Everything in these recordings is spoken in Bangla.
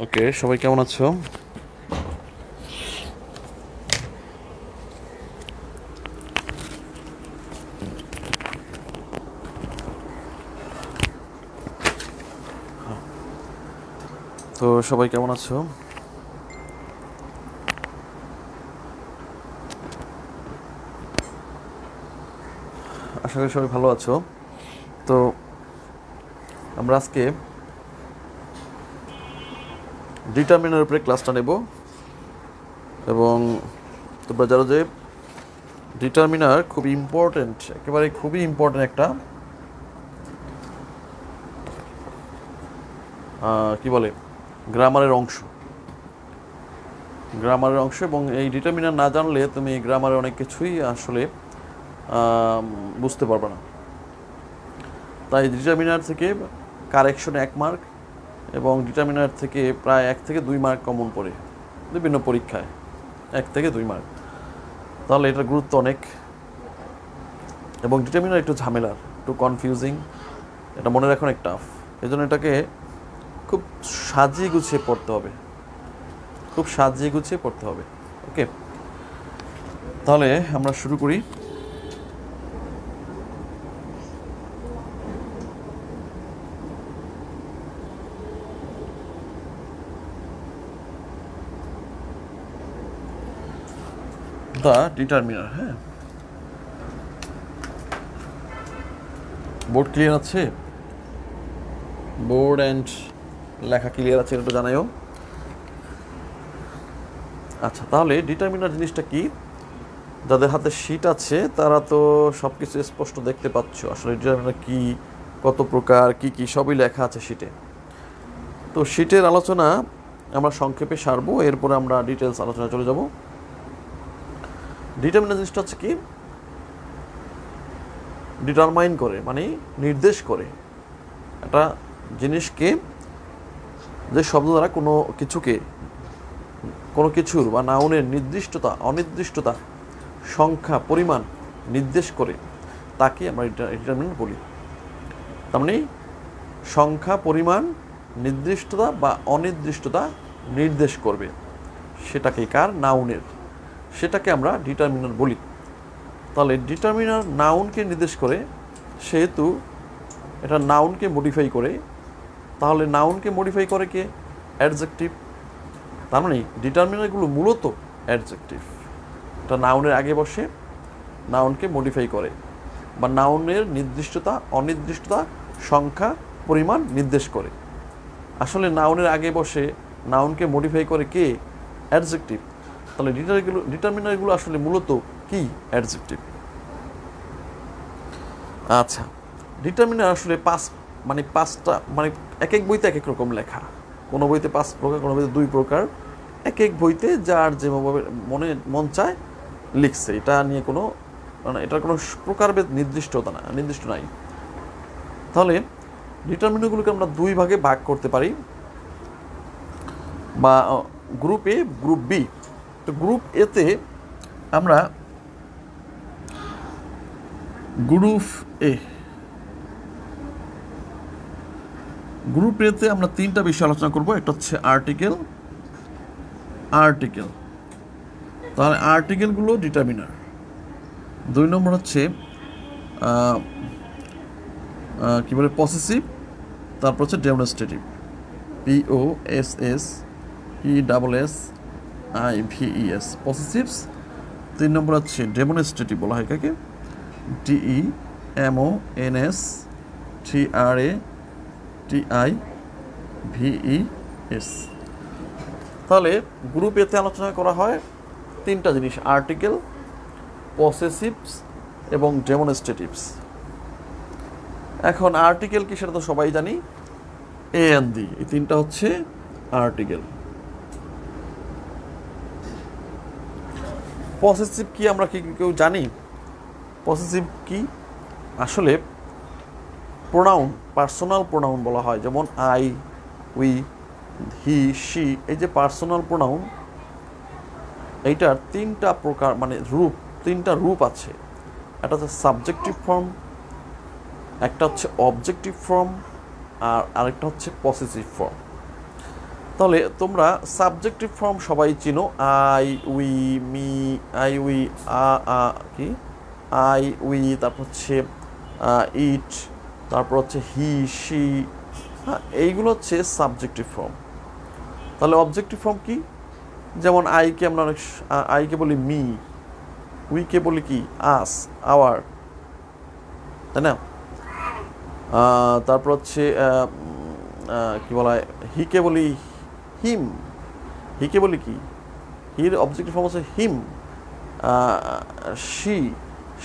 ওকে, সবাই কেমন আছো? তো সবাই কেমন আছো? আশা করি সবাই ভালো আছো। তো আমরা আজকে ডিটারমিনার উপরে ক্লাসটা নেব এবং তোমরা জানো যে ডিটারমিনার খুব ইম্পর্টেন্ট, একেবারে খুবই ইম্পর্টেন্ট একটা কি বলে গ্রামারের অংশ এবং এই ডিটারমিনার না জানলে তুমি গ্রামারের অনেক কিছুই আসলে বুঝতে পারবে না। তাই ডিটারমিনার থেকে কারেকশনে 1 মার্ক এবং ডিটারমিনার থেকে প্রায় 1 থেকে 2 মার্ক কমন পড়ে বিভিন্ন পরীক্ষায়, 1 থেকে 2 মার্ক। তাহলে এটার গুরুত্ব অনেক এবং ডিটারমিনার একটু ঝামেলার, একটু কনফিউজিং, এটা মনে রাখা অনেক টাফ। এই জন্য এটাকে খুব সাজিয়ে গুছিয়ে পড়তে হবে, ওকে, তাহলে আমরা শুরু করি। The determiner. হ্যাঁ, বোর্ড ক্লিয়ার আছে? বোর্ড অ্যান্ড লেখা ক্লিয়ার আছে, এটা জানাইও। আচ্ছা, তাহলে ডিটারমিনার জিনিসটা কি? যাদের হাতে শীট আছে তারা তো সব কিছু স্পষ্ট দেখতে পাচ্ছ। আসলে ডিটারমিনার কি, কত প্রকার, কি কি সবই লেখা আছে শীটে। তো শীটের আলোচনা আমরা সংক্ষেপে সারবো, এরপরে আমরা ডিটেলস আলোচনা চলে যাব। ডিটারমিনার জিনিসটা হচ্ছে কি, ডিটারমাইন করে মানে নির্দেশ করে একটা জিনিসকে, যে শব্দ দ্বারা কোনো কিছুর বা নাউনের নির্দিষ্টতা অনির্দিষ্টতা সংখ্যা পরিমাণ নির্দেশ করে, তাকে আমরা ডিটারমিনার বলি। তার মানে সংখ্যা পরিমাণ নির্দিষ্টতা বা অনির্দিষ্টতা নির্দেশ করবে, সেটাকে কার? নাউনের, সেটাকে আমরা ডিটারমিনার বলি। তাহলে ডিটারমিনার নাউনকে নির্দেশ করে, সেহেতু এটা নাউনকে মডিফাই করে। তাহলে নাউনকে মডিফাই করে কে? অ্যাডজেক্টিভ। তার মানে ডিটারমিনারগুলো মূলত অ্যাডজেক্টিভ। এটা নাউনের আগে বসে, নাউনকে মডিফাই করে বা নাউনের নির্দিষ্টতা অনির্দিষ্টতা সংখ্যা পরিমাণ নির্দেশ করে। আসলে নাউনের আগে বসে নাউনকে মডিফাই করে কে? অ্যাডজেক্টিভ। তাহলে ডিটারমিনারগুলো আসলে মূলত কি? অ্যাডজেক্টিভ। আচ্ছা, ডিটারমিনার আসলে পাঁচটা এক এক বইতে এক এক রকম লেখা। কোনো বইতে 5 প্রকার, কোনো বইতে 2 প্রকার, এক এক বইতে যার যেভাবে মন চায় লিখছে। এটা নিয়ে কোনো এটার কোনো প্রকারভেদ নির্দিষ্ট নাই। তাহলে ডিটারমিনারগুলোকে আমরা 2 ভাগে ভাগ করতে পারি, বা গ্রুপ এ, গ্রুপ বি। তো গ্রুপ এতে আমরা গ্রুপ এতে আমরা 3টা বিষয় আলোচনা করব। একটা হচ্ছে আর্টিকেল। তাহলে আর্টিকেলগুলো ডিটারমিনার। 2 নম্বর হচ্ছে কি বলে পসেসিভ, তারপর হচ্ছে ডেমনস্ট্রেটিভ, POSSESSIVES পসেসিভস। 3 নম্বর হচ্ছে ডেমনস্ট্রেটিভ বলা হয় কাকে? DEMONSTRATIVES। তাহলে গ্রুপ এতে আলোচনা করা হয় 3টা জিনিস: আর্টিকেল, পসেসিভস এবং ডেমনস্ট্রেটিভস। এখন আর্টিকেল কি সেটা তো সবাই জানি, এ এন্ড দি, এই 3টা হচ্ছে আর্টিকেল। পসেসিভ কি আমরা কি কেউ জানি? পসেসিভ কি? আসলে প্রোনাউন, পার্সোনাল প্রোনাউন বলা হয়, যেমন আই, উই, হি, শি, এই যে পার্সোনাল প্রোনাউন, এইটার 3টা প্রকার রূপ, 3টা রূপ আছে। একটা হচ্ছে সাবজেক্টিভ ফর্ম, একটা হচ্ছে অবজেক্টিভ ফর্ম, আর আরেকটা হচ্ছে পসেসিভ ফর্ম। তাহলে তোমরা সাবজেক্টিভ ফর্ম সবাই চিনো, I we me, I we কি আই উই, তারপর হচ্ছে ইট, তারপর হচ্ছে হি শি, হ্যাঁ এইগুলো হচ্ছে সাবজেক্টিভ ফর্ম। তাহলে অবজেক্টিভ ফর্ম কি? যেমন আইকে আমরা অনেক আইকে বলি মি, উইকে বলি কি আস, আওয়ার, তাই না? তারপর হচ্ছে কি বলা হয়, হিকে বলি হিম, হিকে বলি কি, হির অবজেক্টিভ ফর্ম হচ্ছে হিম। শি,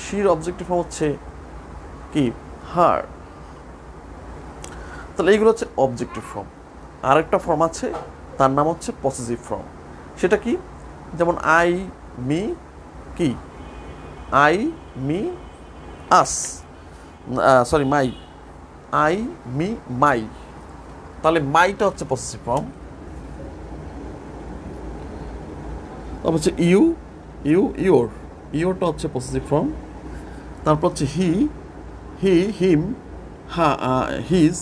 শির অবজেক্টিভ ফর্ম হচ্ছে কি হার। তাহলে এইগুলো হচ্ছে অবজেক্টিভ ফর্ম। আরেকটা ফর্ম আছে, তার নাম হচ্ছে পসেসিভ ফর্ম। সেটা কি? যেমন আই মি কি, I me us, sorry my, I me my. তাহলে মাইটা হচ্ছে পসেসিভ ফর্ম। তারপর হচ্ছে ইউ, ইউ ইয়োর, ইয়োরটা হচ্ছে পসেসিভ ফর্ম। তারপর হচ্ছে হি, হি হিম, হিজ,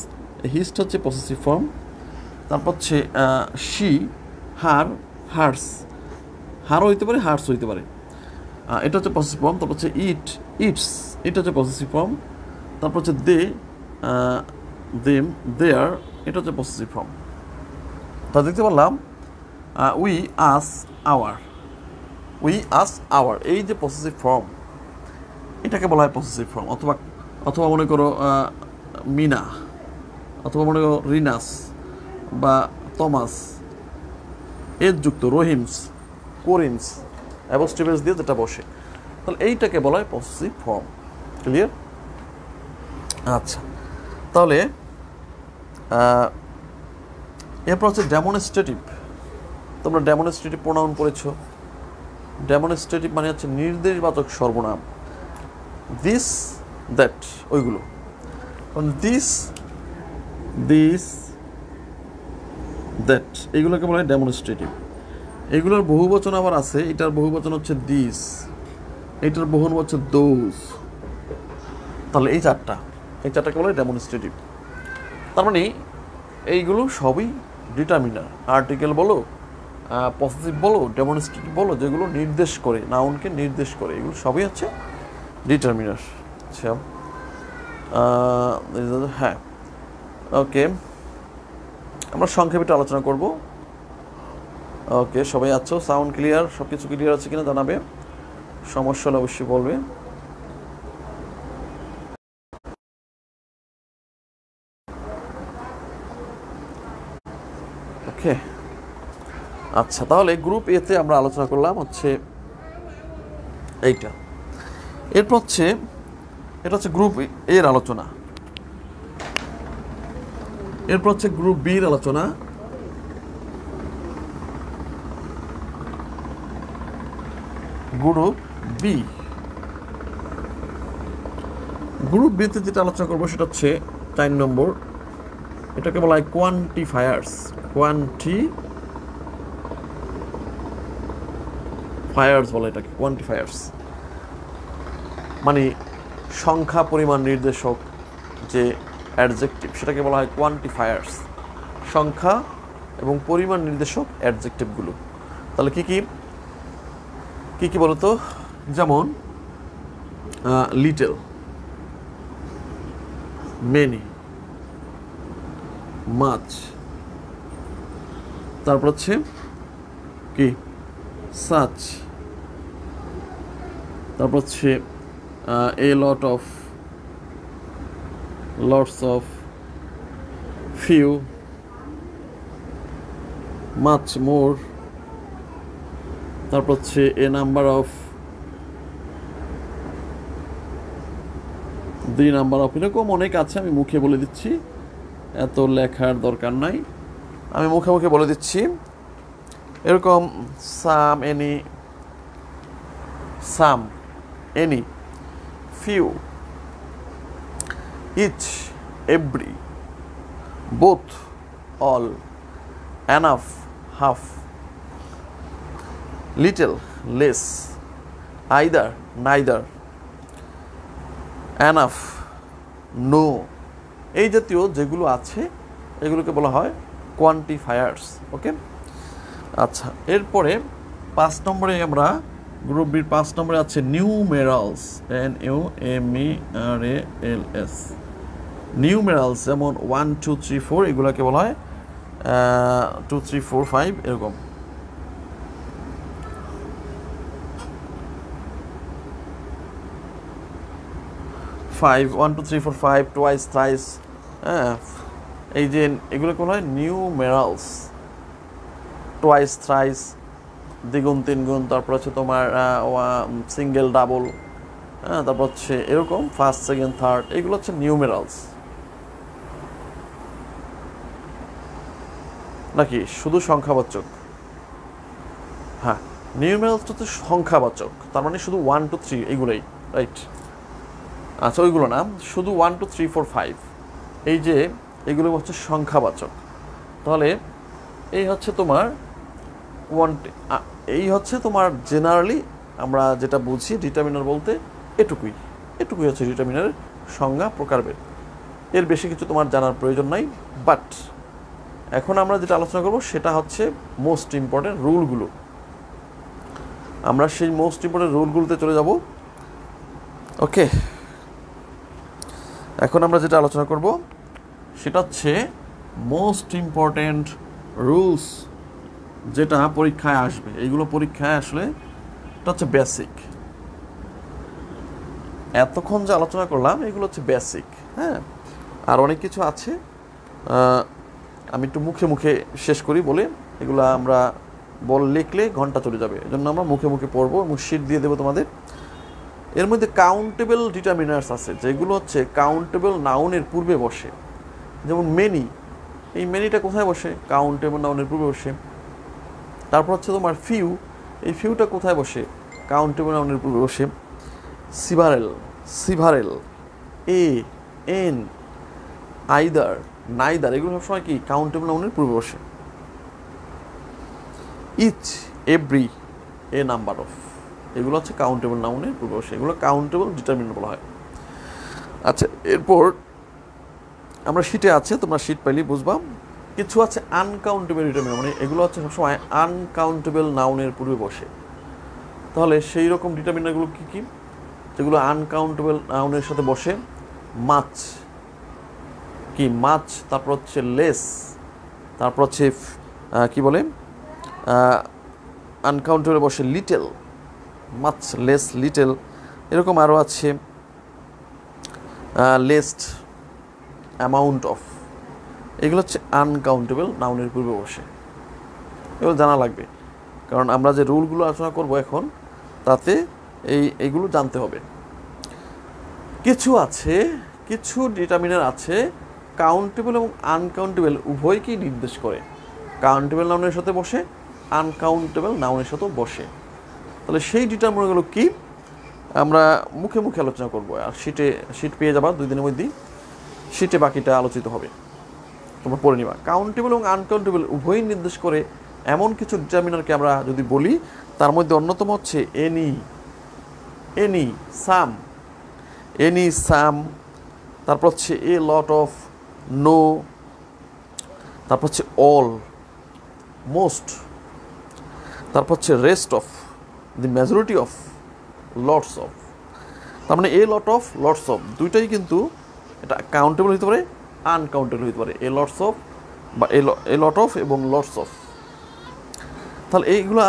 হিজটা হচ্ছে পসেসিভ ফর্ম। তারপর হচ্ছে শি, হার, হার্স, হারও হইতে পারে হার্স হইতে পারে, এটা হচ্ছে পসেসিভ ফর্ম। তারপর হচ্ছে ইট, ইটস, এটা হচ্ছে পসেসিভ ফর্ম। তারপর হচ্ছে দে, দেম, দেয়ার, এটা হচ্ছে পসেসিভ ফর্ম। তা দেখতে পারলাম we us our, we us our, এই যে পসেসিভ ফর্ম, এটাকে বলা হয় পসেসিভ ফর্ম। অথবা অথবা মনে করো মিনা, অথবা মনে করো রিনাস বা তমাস, এর যুক্ত রহিমস, করিমস এবং স্টিভেন্স দিয়ে যেটা বসে, তাহলে এইটাকে বলা হয় পসেসিভ ফর্ম। ক্লিয়ার? আচ্ছা, তাহলে এরপর হচ্ছে ডেমনস্ট্রেটিভ। তোমরা ডেমনস্ট্রেটিভ প্রোনাউন পড়েছো। ডেমনস্ট্রেটিভ মানে হচ্ছে নির্দেশবাচক সর্বনাম, দিস দ্যাট, ওইগুলো। দিস, দিস দ্যাট, এইগুলোকে বলা হয় ডেমনস্ট্রেটিভ। এইগুলোর বহুবচন আবার আছে, এটার বহুবচন হচ্ছে দিস, এইটার বহুবচন হচ্ছে দোজ। তাহলে এই চারটাকে বলা হয় ডেমনস্ট্রেটিভ। তার মানে এইগুলো সবই ডিটারমিনার। আর্টিকেল বলো, পসেসিভ বলো, ডেমনস্ট্রেটিভ বলো, যেগুলো নির্দেশ করে, নাউনকে নির্দেশ করে, এগুলো সবই হচ্ছে ডিটারমিনার। আচ্ছা, হ্যাঁ ওকে, আমরা সংক্ষেপে একটু আলোচনা করব। ওকে, সবাই আছো? Sound clear? সব কিছু ক্লিয়ার আছে কিনা জানাবে, সমস্যা হলে অবশ্যই বলবে। ওকে, আচ্ছা, তাহলে গ্রুপ এতে আমরা আলোচনা করলাম হচ্ছে এইটা। এরপর হচ্ছে এটা হচ্ছে গ্রুপ এর আলোচনা। এরপর হচ্ছে গ্রুপ বির আলোচনা। গ্রুপ বি, গ্রুপ বিতে যেটা আলোচনা করবো সেটা হচ্ছে 4 নম্বর। এটাকে বলা হয় কোয়ান্টিফায়ার্স। কোয়ান্টিফায়ার্স বলে এটাকে, কোয়ান্টিফায়ার্স মানে সংখ্যা পরিমাণ নির্দেশক যে অ্যাডজেক্টিভ, সেটাকে বলা হয় কোয়ান্টিফায়ার্স। সংখ্যা এবং পরিমাণ নির্দেশক অ্যাডজেক্টিভগুলো। তাহলে কি কি বলতো? যেমন লিটল, মেনি, মাচ, তারপর হচ্ছে কি সাচ, তারপর হচ্ছে a lot of, lots of, few, much more, তারপর হচ্ছে a number of, the number of, এরকম অনেক আছে, আমি মুখে বলে দিচ্ছি, এত লেখার দরকার নাই, আমি মুখে মুখে বলে দিচ্ছি। এরকম some, any, some, any, few, each, every, both, all, enough, half, little, less, either, neither, enough, no, এই জাতীয় যেগুলো আছে এগুলোকে বলা হয় কোয়ান্টিফায়ার্স। ওকে, আচ্ছা, এরপরে 5 নম্বরে আমরা গ্রুপ বির 5 নম্বরে আছে নিউমেরালস, NUMERALS। নিউমেরালস যেমন 1 2 3 4 এগুলোকে বলা হয় 2 3 4 5 এরকম। ফাইভ 1 2 3 4 5 টোয়াইস থ্রাইস, হ্যাঁ, এই যে এগুলোকে বলা হয় নিউমেরালস। টোয়াইস থ্রাইস, দ্বিগুণ তিনগুণ, তারপর হচ্ছে তোমার সিঙ্গেল ডাবল, হ্যাঁ, তারপর হচ্ছে এরকম ফার্স্ট সেকেন্ড থার্ড, এগুলো হচ্ছে নিউমেরালস। নাকি শুধু সংখ্যাবাচক? হ্যাঁ, নিউমেরালস হচ্ছে সংখ্যাবাচক, তার মানে শুধু 1 2 3 এইগুলোই, রাইট? আচ্ছা, ওইগুলো না, শুধু 1 2 3 4 5 এই যে এগুলো হচ্ছে সংখ্যাবাচক। তাহলে এই হচ্ছে তোমার এই হচ্ছে তোমার জেনারেলি আমরা যেটা বুঝি ডিটারমিনার বলতে এটুকুই হচ্ছে ডিটারমিনারের সংজ্ঞা প্রকারভেদ। এর বেশি কিছু তোমার জানার প্রয়োজন নাই। বাট এখন আমরা যেটা আলোচনা করব সেটা হচ্ছে মোস্ট ইম্পর্টেন্ট রুলগুলো। আমরা সেই মোস্ট ইম্পর্টেন্ট রুলগুলোতে চলে যাব। ওকে, এখন আমরা যেটা আলোচনা করব সেটা হচ্ছে মোস্ট ইম্পর্টেন্ট রুলস, যেটা পরীক্ষায় আসবে। এইগুলো পরীক্ষায় আসলে এটা হচ্ছে বেসিক। এতক্ষণ যে আলোচনা করলাম এগুলো হচ্ছে বেসিক, হ্যাঁ, আর অনেক কিছু আছে, আমি একটু মুখে মুখে শেষ করি বলে, এগুলো আমরা লিখলে ঘন্টা চলে যাবে, এজন্য আমরা মুখে মুখে পড়বো এবং শিট দিয়ে দেবো তোমাদের। এর মধ্যে কাউন্টেবল ডিটারমিনার্স আছে, যেগুলো হচ্ছে কাউন্টেবল নাউনের পূর্বে বসে। যেমন মেনি, এই মেনিটা কোথায় বসে? কাউন্টেবল নাউনের পূর্বে বসে। তারপর হচ্ছে তোমার ফিউ, এই ফিউটা কোথায় বসে? কাউন্টেবল নাউনের পূর্বে বসে। সিভারেল, এন, আইদার, নাইদার, এগুলো সবসময় কি কাউন্টেবল নাউনের পূর্বে বসে। Each, every, a number of, এগুলো হচ্ছে কাউন্টেবল নাউনের পূর্বে বসে। এগুলো কাউন্টেবল ডিটারমিনার বলা হয়। আচ্ছা, এরপর আমরা শিটে আছে, তোমরা শিট পাইলেই বুঝবা। কিছু আছে আনকাউন্টেবল ডিটারমিনার, মানে এগুলো হচ্ছে সবসময় আনকাউন্টেবল নাউনের পূর্বে বসে। তাহলে সেই রকম ডিটারমিনারগুলো কী কী, যেগুলো আনকাউন্টেবল নাউনের সাথে বসে? মাছ, কি মাছ, তারপর হচ্ছে লেস, তারপর হচ্ছে কি বলে আনকাউন্টেবল বসে লিটেল, মাছ, লেস, লিটেল, এরকম আরও আছে লেস্ট, অ্যামাউন্ট অফ, এগুলো হচ্ছে আনকাউন্টেবল নাউনের পূর্বে বসে। এগুলো জানা লাগবে, কারণ আমরা যে রুলগুলো আলোচনা করব এখন তাতে এইগুলো জানতে হবে। কিছু ডিটারমিনার আছে কাউন্টেবল এবং আনকাউন্টেবল উভয়কেই নির্দেশ করে। কাউন্টেবল নাউনের সাথে বসে, আনকাউন্টেবল নাউনের সাথেও বসে। তাহলে সেই ডিটারমিনারগুলো কি আমরা মুখে মুখে আলোচনা করব, আর শিট পেয়ে যাবা 2 দিনের মধ্যেই, শিটে বাকিটা আলোচিত হবে, তোমরা পড়ে নিবা। কাউন্টেবল এবং আনকাউন্টেবল উভয়ই নির্দেশ করে এমন কিছু ডিটারমিনারকে আমরা যদি বলি, তার মধ্যে অন্যতম হচ্ছে এনি, সাম, তারপর হচ্ছে এ লট অফ, নো, তারপর হচ্ছে অল, মোস্ট, তারপর হচ্ছে rest of, the majority of, lots of. তার মানে এ লট অফ, লটস অফ দুইটাই কিন্তু এটা কাউন্টেবল হতে পারে, আনকাউন্টেবল হতে পারে। এ লটস অফ বা এ লট অফ এবং লটস অফ। তাহলে এইগুলা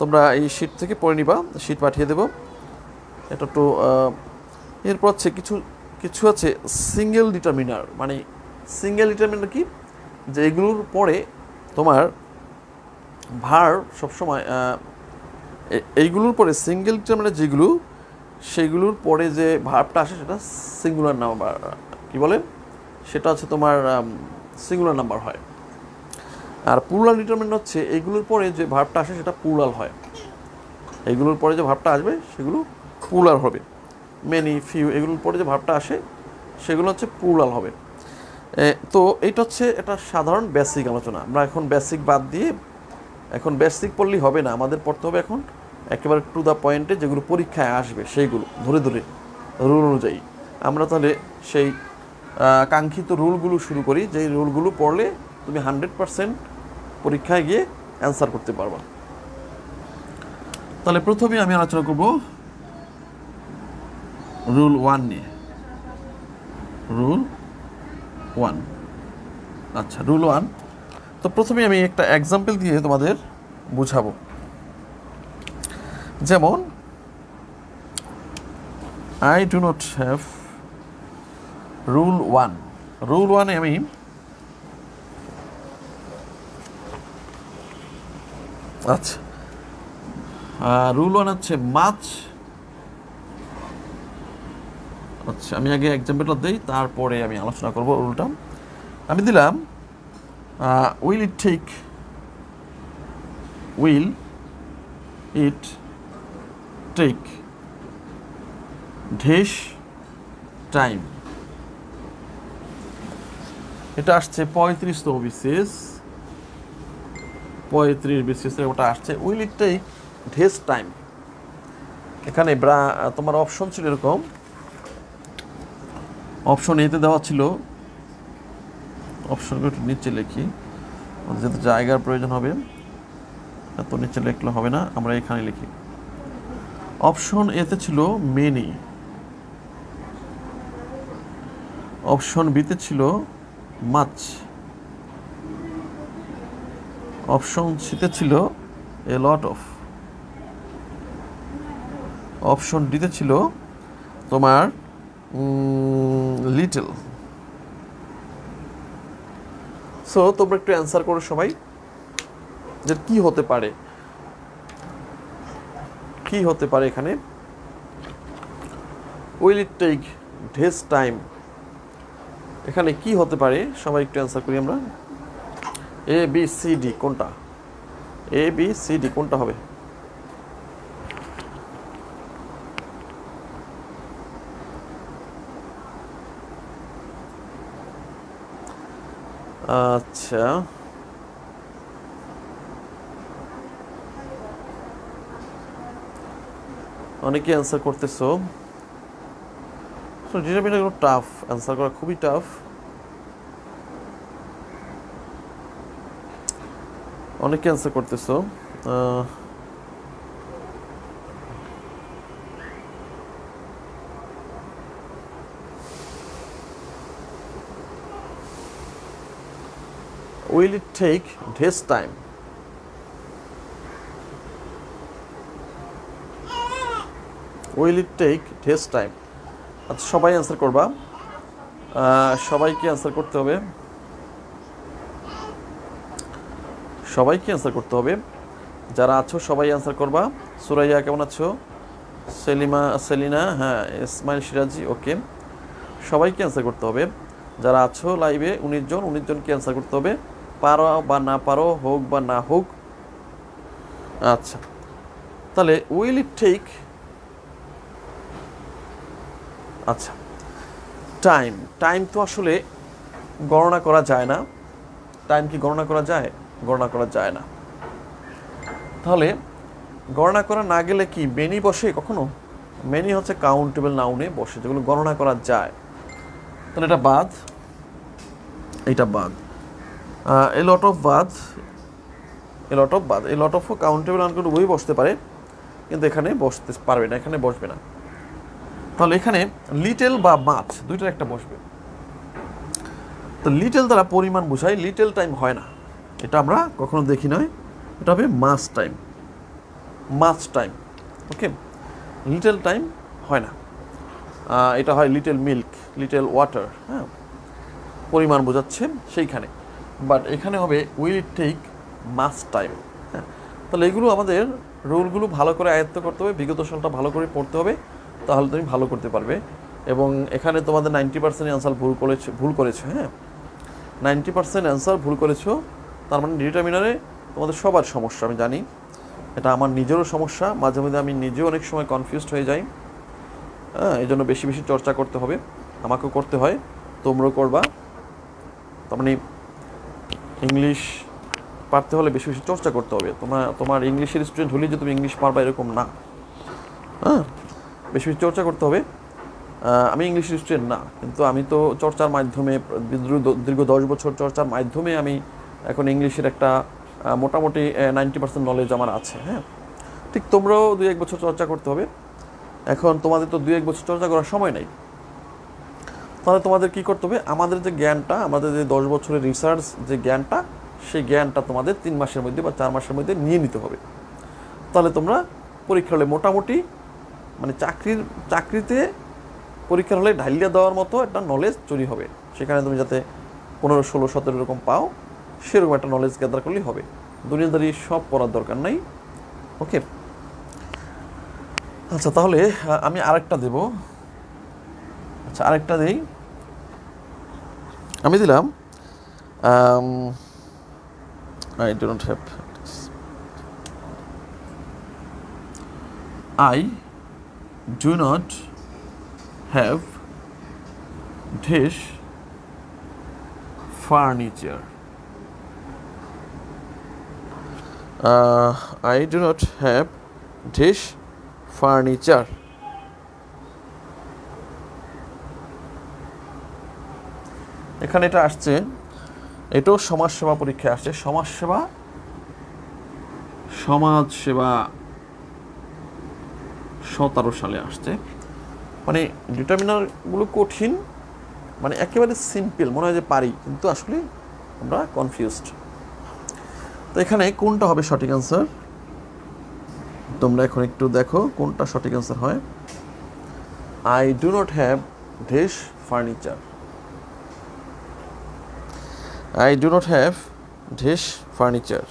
তোমরা এই শিট থেকে পড়ে নিবা, শিট পাঠিয়ে দেব এটা তো। এরপর হচ্ছে কিছু আছে সিঙ্গেল ডিটারমিনার, মানে সিঙ্গেল ডিটারমিনার কি, যে এগুলোর পরে তোমার ভার্ব সবসময় এইগুলোর পরে সিঙ্গেল ডিটারমিনার যেগুলো, সেগুলোর পরে যে ভার্বটা আসে সেটা সিঙ্গুলার নাম্বার, কি বলে সেটা হচ্ছে তোমার সিঙ্গুলার নাম্বার হয়। আর প্লুরাল ডিটারমিনার হচ্ছে এইগুলোর পরে যে ভার্বটা আসে সেটা প্লুরাল হয়। এইগুলোর পরে যে ভার্বটা আসবে সেগুলো প্লুরাল হবে। মেনি, ফিউ, এগুলোর পরে যে ভার্বটা আসে সেগুলো হচ্ছে প্লুরাল হবে। তো এইটা হচ্ছে এটা সাধারণ বেসিক আলোচনা। আমরা এখন বেসিক বাদ দিয়ে, এখন বেসিক পড়লেই হবে না, আমাদের পড়তে হবে এখন একেবারে টু দ্য পয়েন্টে যেগুলো পরীক্ষায় আসবে সেইগুলো ধরে ধরে রুল অনুযায়ী। আমরা তাহলে সেই কাঙ্ক্ষিত রুলগুলো শুরু করি, যেই রুলগুলো পড়লে তুমি 100% পরীক্ষায় গিয়ে অ্যান্সার করতে পারবা। তাহলে প্রথমে আমি আলোচনা করব রুল 1 নিয়ে। রুল 1, আচ্ছা রুল 1। তো প্রথমে আমি একটা এক্সাম্পল দিয়ে তোমাদের বুঝাবো। যেমন I do not have rule 1। Rule 1 এ আমি আচ্ছা রুল 1 হচ্ছে মাছ। আচ্ছা আমি আগে এক্সাম্পলটা দেই, তারপরে আমি আলোচনা করব রুলটা। আমি দিলাম will it take dash time. এটা আসছে 35তম বিসিএস, 35 বিসিএস এর ওটা আসছে will it take dash time. এখানে তোমার অপশন ছিল এরকম, অপশন এতে দেওয়া ছিল, অপশনগুলো একটু নিচে লিখি যেহেতু জায়গার প্রয়োজন হবে, এত নিচে লিখলে হবে না, আমরা এখানে লিখি। অপশন এতে ছিল মেনি, অপশন বিতে ছিল মাছ, অপশন সিতে ছিল এ লট অফ, অপশন ডিতে ছিল তোমার লিটল। সো তোমরা একটু অ্যান্সার করো সবাই যে কি হতে পারে, কি হতে পারে এখানে। Will it take dash time, এখানে কি হতে পারে সবাই একটু অ্যান্সার করি আমরা। এ বি সি ডি কোনটা, এ বি সি ডি কোনটা হবে? আচ্ছা অনেকে অ্যান্সার করতেছো, ডিটারমিনেন্ট টাফ, অ্যান্সার করা খুবই টাফ। অনেকে অ্যান্সার করতেছো। Will it take this time? Will it take this time? আচ্ছা সবাই অ্যান্সার করবা, সবাইকে অ্যান্সার করতে হবে, সবাইকে অ্যান্সার করতে হবে। যারা আছো সবাই অ্যান্সার করবা। সুরাইয়া কেমন আছো? সেলিনা, হ্যাঁ ইসমাইল সিরাজি, ওকে। সবাইকে অ্যান্সার করতে হবে। যারা আছো লাইভে 19 জনকে অ্যান্সার করতে হবে, পারো বা না পারো, হোক বা না হোক। আচ্ছা তাহলে উইল ইট টেক, আচ্ছা টাইম তো আসলে গণনা করা যায় না। টাইম কি গণনা করা যায়? গণনা করা যায় না। তাহলে গণনা করা না গেলে কি মেনি বসে কখনো? মেনি হচ্ছে কাউন্টেবল নাউনে বসে, যেগুলো গণনা করা যায়। তাহলে এটা বাদ, এটা বাদ। এ লট অফ বাদ, এ লট অফ বাদ। এই লট অফ কাউন্টেবল নাউনগুলো বই বসতে পারে, কিন্তু এখানে বসতে পারবে না, এখানে বসবে না। তাহলে এখানে লিটল বা মাছ দুইটার একটা বসবে। তো লিটল দ্বারা পরিমাণ বোঝায়, লিটল টাইম হয় না, এটা আমরা কখনো দেখি নয়, এটা হবে মাছ টাইম, মাছ টাইম, ওকে। লিটল টাইম হয় না, এটা হয় লিটল মিল্ক, লিটল ওয়াটার, হ্যাঁ পরিমাণ বোঝাচ্ছে সেইখানে। বাট এখানে হবে will it take much time, হ্যাঁ। তাহলে এগুলো আমাদের রুলগুলো ভালো করে আয়ত্ত করতে হবে, বিগত সালটা ভালো করে পড়তে হবে, তাহলে তুমি ভালো করতে পারবে। এবং এখানে তোমাদের 90% অ্যান্সার ভুল করেছো, হ্যাঁ 90% অ্যান্সার ভুল করেছো। তার মানে ডিটারমিনারে তোমাদের সবার সমস্যা, আমি জানি, এটা আমার নিজেরও সমস্যা। মাঝে মাঝে আমি নিজেও অনেক সময় কনফিউজড হয়ে যাই, হ্যাঁ। এই জন্য বেশি বেশি চর্চা করতে হবে, আমাকেও করতে হয়, তোমরাও করবা। তার মানে ইংলিশ পারতে হলে বেশি বেশি চর্চা করতে হবে। তোমার ইংলিশের স্টুডেন্ট হলেই যে তুমি ইংলিশ পারবা এরকম না, হ্যাঁ বেশি বেশি চর্চা করতে হবে। আমি ইংলিশ স্টুডেন্ট না, কিন্তু আমি তো চর্চার মাধ্যমে দীর্ঘ 10 বছর চর্চার মাধ্যমে আমি এখন ইংলিশের একটা মোটামুটি 90% নলেজ আমার আছে। হ্যাঁ, ঠিক তোমরাও 2-1 বছর চর্চা করতে হবে। এখন তোমাদের তো 2-1 বছর চর্চা করার সময় নেই, তাহলে তোমাদের কী করতে হবে, আমাদের যে জ্ঞানটা, আমাদের যে 10 বছরের রিসার্চ যে জ্ঞানটা, সেই জ্ঞানটা তোমাদের 3 মাসের মধ্যে বা 4 মাসের মধ্যে নিয়ে নিতে হবে। তাহলে তোমরা পরীক্ষা হলে মোটামুটি মানে চাকরিতে পরীক্ষার হলে ঢালিয়া দেওয়ার মতো একটা নলেজ তৈরি হবে। সেখানে তুমি যাতে 15, 16, 17 এরকম পাও, সেরকম একটা নলেজ গ্যাদার করলেই হবে। দুনিয়াদারি সব পড়ার দরকার নাই। ওকে, আচ্ছা তাহলে আমি আরেকটা দেব। আচ্ছা আরেকটা দেই, আমি দিলাম I do not have I do not have this furniture. I do not have this furniture. এখানে এটা আসছে, এটাও সমাজসেবা পরীক্ষায় আসছে। সমাজসেবা 17 সালে আসছে। মানে ডিটারমিনারগুলো কঠিন, মানে একেবারে সিম্পল মনে হয় যে পারি, কিন্তু আসলে আমরা কনফিউজড। তো এখানে কোনটা হবে সঠিক অ্যান্সার, তোমরা এখন একটু দেখো কোনটা সঠিক অ্যান্সার হয়। I do not have this furniture. I do not have this furniture.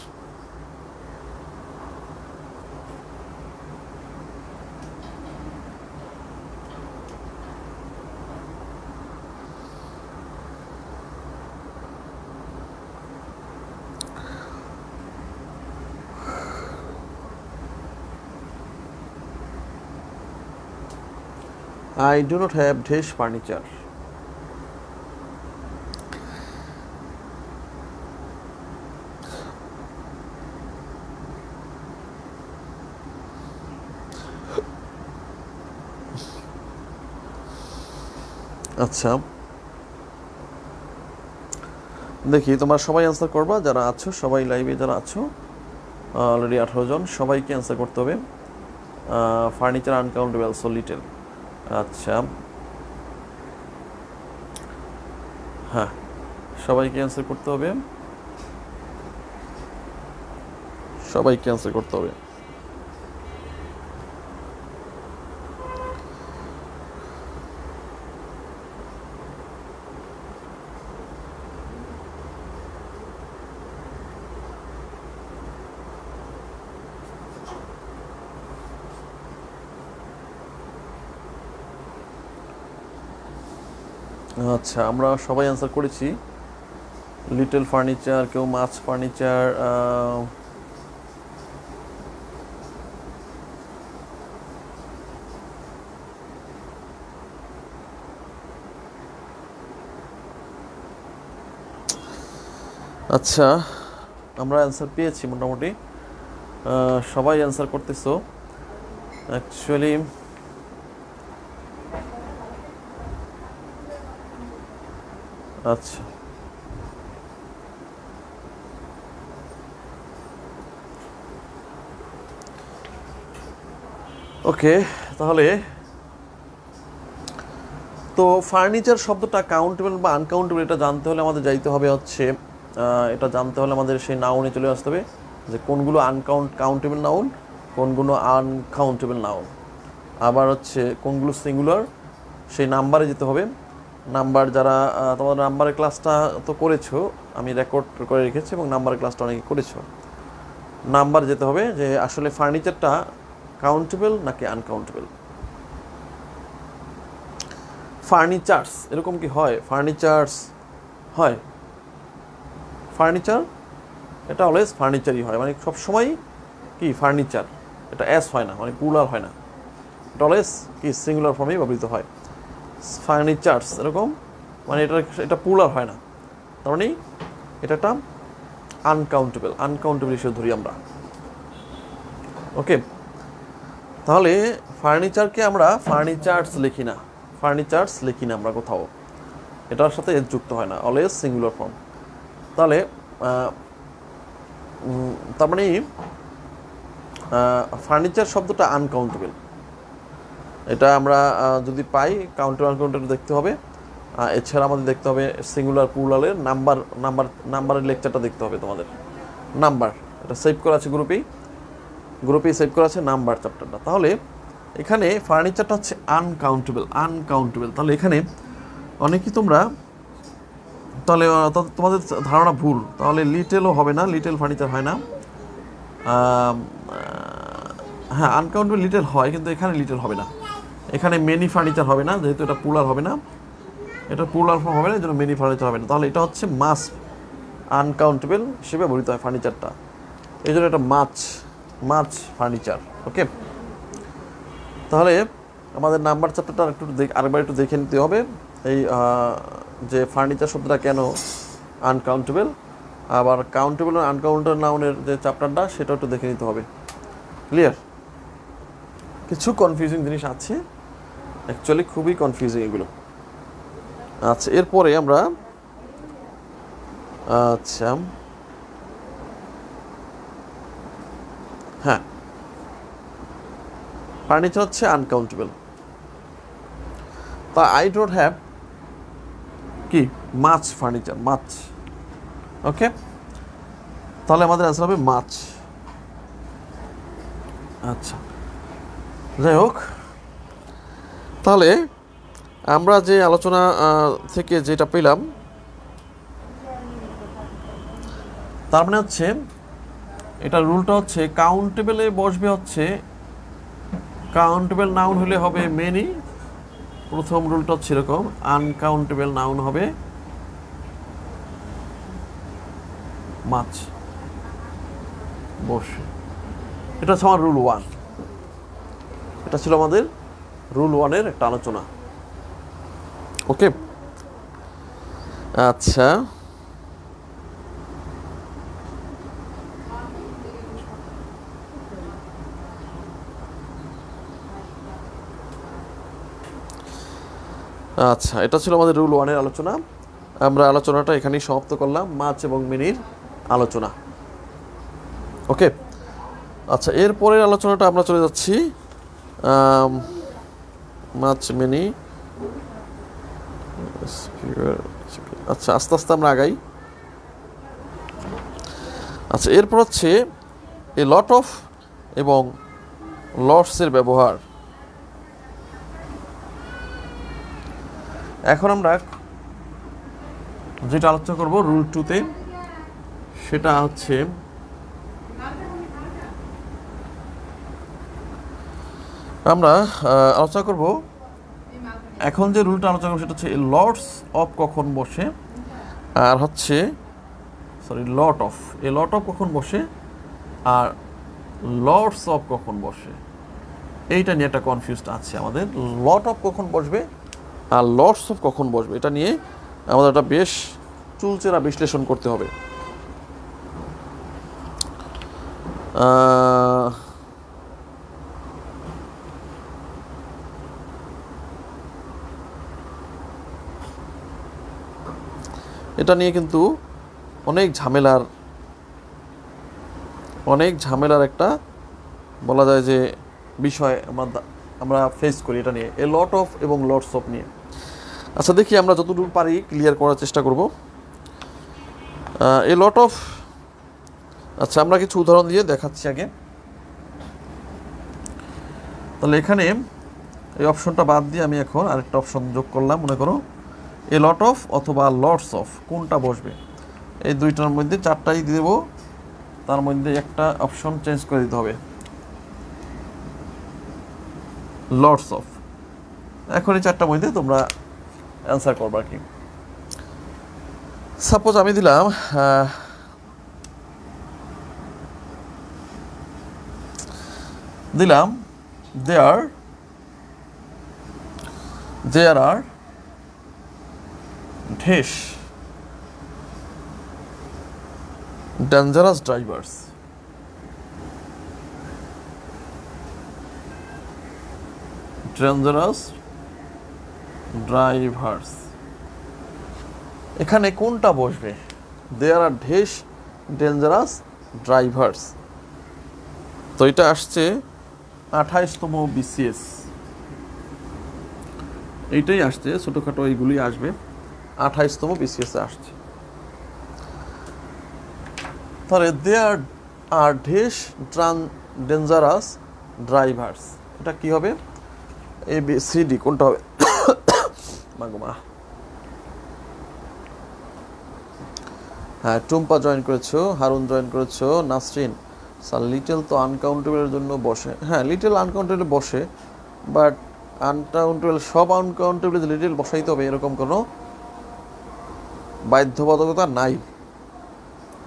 I do not have this furniture. আচ্ছা দেখি তোমরা সবাই অ্যান্সার করবা, যারা আছো সবাই লাইভে, যারা আছো অলরেডি 18 জন, সবাইকে অ্যান্সার করতে হবে। Furniture uncountable, so little. আচ্ছা হ্যাঁ, সবাইকে অ্যান্সার করতে হবে, সবাইকে অ্যান্সার করতে হবে। আচ্ছা আমরা সবাই অ্যান্সার করেছি। লিটল ফার্নিচার, কেউ মাছ ফার্নিচার, আচ্ছা আমরা অ্যান্সার পেয়েছি মোটামুটি, সবাই অ্যান্সার করতেছো অ্যাকচুয়ালি। আচ্ছা ওকে, তাহলে তো ফার্নিচার শব্দটা কাউন্টেবল বা আনকাউন্টেবল এটা জানতে হলে আমাদের যাইতে হবে হচ্ছে, এটা জানতে হলে আমাদের সেই নাউনে চলে আসতে হবে যে কোনগুলো কাউন্টেবল নাউন, কোনগুলো আনকাউন্টেবল নাউন, আবার হচ্ছে কোনগুলো সিঙ্গুলার, সেই নাম্বারে যেতে হবে। নাম্বার যারা তোমাদের নাম্বারের ক্লাসটা তো করেছো, আমি রেকর্ড করে রেখেছি এবং নাম্বারের ক্লাসটা অনেকে করেছো। নাম্বার যেতে হবে যে আসলে ফার্নিচারটা কাউন্টেবল নাকি আনকাউন্টেবল। ফার্নিচার্স এরকম কি হয়, ফার্নিচার্স হয়, ফার্নিচার এটা অলওয়েজ ফার্নিচারই হয়, মানে সবসময় কি ফার্নিচার, এটা এস হয় না, মানে প্লুরাল হয় না, এটা অলওয়েজ কি সিঙ্গুলার ফর্মেই ব্যবহৃত হয়। ফার্নিচার্স এরকম মানে এটা প্লুরাল হয় না, তার মানে এটা একটা আনকাউন্টেবল হিসেবে ধরি আমরা। ওকে, তাহলে ফার্নিচারকে আমরা ফার্নিচার্স লিখি না, ফার্নিচার্স লিখি না আমরা কোথাও, এটার সাথে এস যুক্ত হয় না, অলওয়েজ সিঙ্গুলার ফর্ম। তাহলে তার মানে ফার্নিচার শব্দটা আনকাউন্টেবল, এটা আমরা যদি পাই কাউন্টার আনকাউন্টেবল দেখতে হবে। এছাড়া আমাদের দেখতে হবে সিঙ্গুলার প্লুরালের নাম্বারের লেকচারটা দেখতে হবে তোমাদের। নাম্বার এটা সেভ করা আছে গ্রুপেই সেভ করা আছে নাম্বার চ্যাপ্টারটা। তাহলে এখানে ফার্নিচারটা হচ্ছে আনকাউন্টেবল। তাহলে এখানে অনেকেই তোমরা তাহলে তোমাদের ধারণা ভুল, তাহলে লিটেলও হবে না, লিটেল ফার্নিচার হয় না। হ্যাঁ আনকাউন্টেবল লিটেল হয়, কিন্তু এখানে লিটেল হবে না, এখানে মেনি ফার্নিচার হবে না, যেহেতু এটা প্লুরাল হবে না, এটা প্লুরাল ফর্ম হবে না, এই জন্য মেনি ফার্নিচার হবে না। তাহলে এটা হচ্ছে মাছ আনকাউন্টেবল হিসেবে ব্যবহৃত হয় ফার্নিচারটা, এই জন্য এটা মাছ ফার্নিচার। ওকে, তাহলে আমাদের নাম্বার চ্যাপ্টারটা আরেকবার একটু দেখে নিতে হবে, এই যে ফার্নিচার শব্দটা কেন আনকাউন্টেবল, আবার কাউন্টেবল আর আনকাউন্টেবল নাউনের যে চ্যাপ্টারটা সেটা একটু দেখে নিতে হবে। ক্লিয়ার? কিছু কনফিউজিং জিনিস আছে, অ্যাকচুয়ালি খুবই কনফিউজিং এগুলো। আচ্ছা, এরপরে আমরা হ্যাঁ ফার্নিচার হচ্ছে আনকাউন্টেবল। তা আই ডোন্ট হ্যাভ কি মাছ ফার্নিচার, মাছ। ওকে, তাহলে আমাদের অ্যান্সার হবে মাছ। আচ্ছা, যাই হোক, তাহলে আমরা যে আলোচনা থেকে যেটা পেলাম, তার মানে হচ্ছে এটা রুলটা হচ্ছে কাউন্টেবলে বসবে হচ্ছে কাউন্টেবল নাউন হলে হবে মেনি, প্রথম রুলটা হচ্ছে এরকম, আনকাউন্টেবল নাউন হবে মাছ বসে। এটা হচ্ছে আমার রুল 1, এটা ছিল আমাদের রুল 1-এর একটা আলোচনা। ওকে, আচ্ছা, আচ্ছা, এটা ছিল আমাদের রুল 1-এর আলোচনা। আমরা আলোচনাটা এখানেই সমাপ্ত করলাম, মাছ এবং মিনির আলোচনা। ওকে, আচ্ছা, এরপরের আলোচনাটা আমরা চলে যাচ্ছি মাছ মিনি। আচ্ছা, আস্তে আস্তে আমরা আগাই। আচ্ছা, এরপর হচ্ছে এ লট অফ এবং লটসের ব্যবহার। এখন আমরা যেটা আলোচনা করব রুল 2-তে, সেটা হচ্ছে আমরা আলোচনা করব, এখন যে রুলটা আলোচনা করব সেটা হচ্ছে লটস অফ কখন বসে, আর হচ্ছে lot of, A lot of কখন বসে আর লটস অফ কখন বসে, এইটা নিয়ে একটা কনফিউজড আছে আমাদের। লট অফ কখন বসবে আর লটস অফ কখন বসবে, এটা নিয়ে আমাদের একটা বেশ চুলচেরা বিশ্লেষণ করতে হবে। এটা নিয়ে কিন্তু অনেক ঝামেলার একটা বলা যায় যে বিষয় আমরা ফেস করি এটা নিয়ে, এ লট অফ এবং লটস অফ নিয়ে। আচ্ছা, দেখি আমরা যতটুকু পারি ক্লিয়ার করার চেষ্টা করব। এ লট অফ, আচ্ছা, আমরা কিছু উদাহরণ দিয়ে দেখাচ্ছি আগে। তাহলে এখানে এই অপশনটা বাদ দিয়ে আমি এখন আরেকটা অপশন যোগ করলাম। মনে করো এ লট অফ অথবা লটস অফ কোনটা বসবে, এই দুইটার মধ্যে চারটাই দেব, তার মধ্যে একটা অপশন চেঞ্জ করে দিতে হবে, লটস অফ। এখন এই চারটার মধ্যে তোমরা অ্যান্সার করবা কি। সাপোজ আমি দিলাম there are dangerous drivers. Drivers, এখানে কোনটা বসবে? There are dash dangerous drivers, তো এটা আসছে 28তম বিসিএস, এইটাই আসছে, ছোটোখাটো এইগুলি আসবে, 28তম বিসিএসে আসছে। তাহলে দেয়ার আর ড্যাশ ডেঞ্জারাস ড্রাইভার্স, এটা কি হবে? এ বি সি ডি, কোনটা হবে? মাগমা, হ্যাঁ টুম্পা জয়েন করেছো, হারুন জয়েন করেছো, নাসরিন। স্যার লিটল তো আনকাউন্টেবলের জন্য বসে, হ্যাঁ লিটল আনকাউন্টেবল বসে, বাট আনকাউন্টেবল সব আনকাউন্টেবল লিটল বসাইতে হবে এরকম কোনো বাধ্যবাধকতা নাই,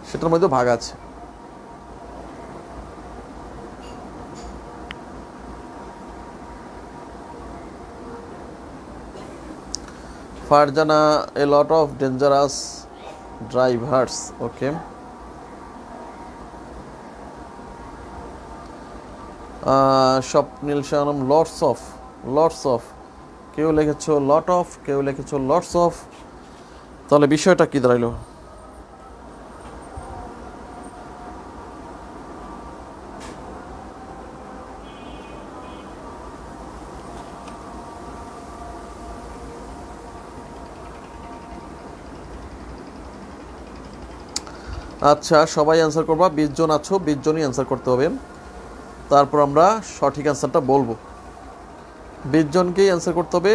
সেটার মধ্যে ভাগ আছে। Farzana, a lot of dangerous drivers, okay. Swapnil Shanam, lots of, কেউ লিখেছো লট অফ, কেউ লিখেছো লটস অফ, তাহলে বিষয়টা কি দাঁড়াইলো? আচ্ছা সবাই অ্যান্সার করবা, 20 জন আছো, 20 জনই অ্যান্সার করতে হবে, তারপর আমরা সঠিক অ্যান্সারটা বলবো। 20 জনকেই অ্যান্সার করতে হবে,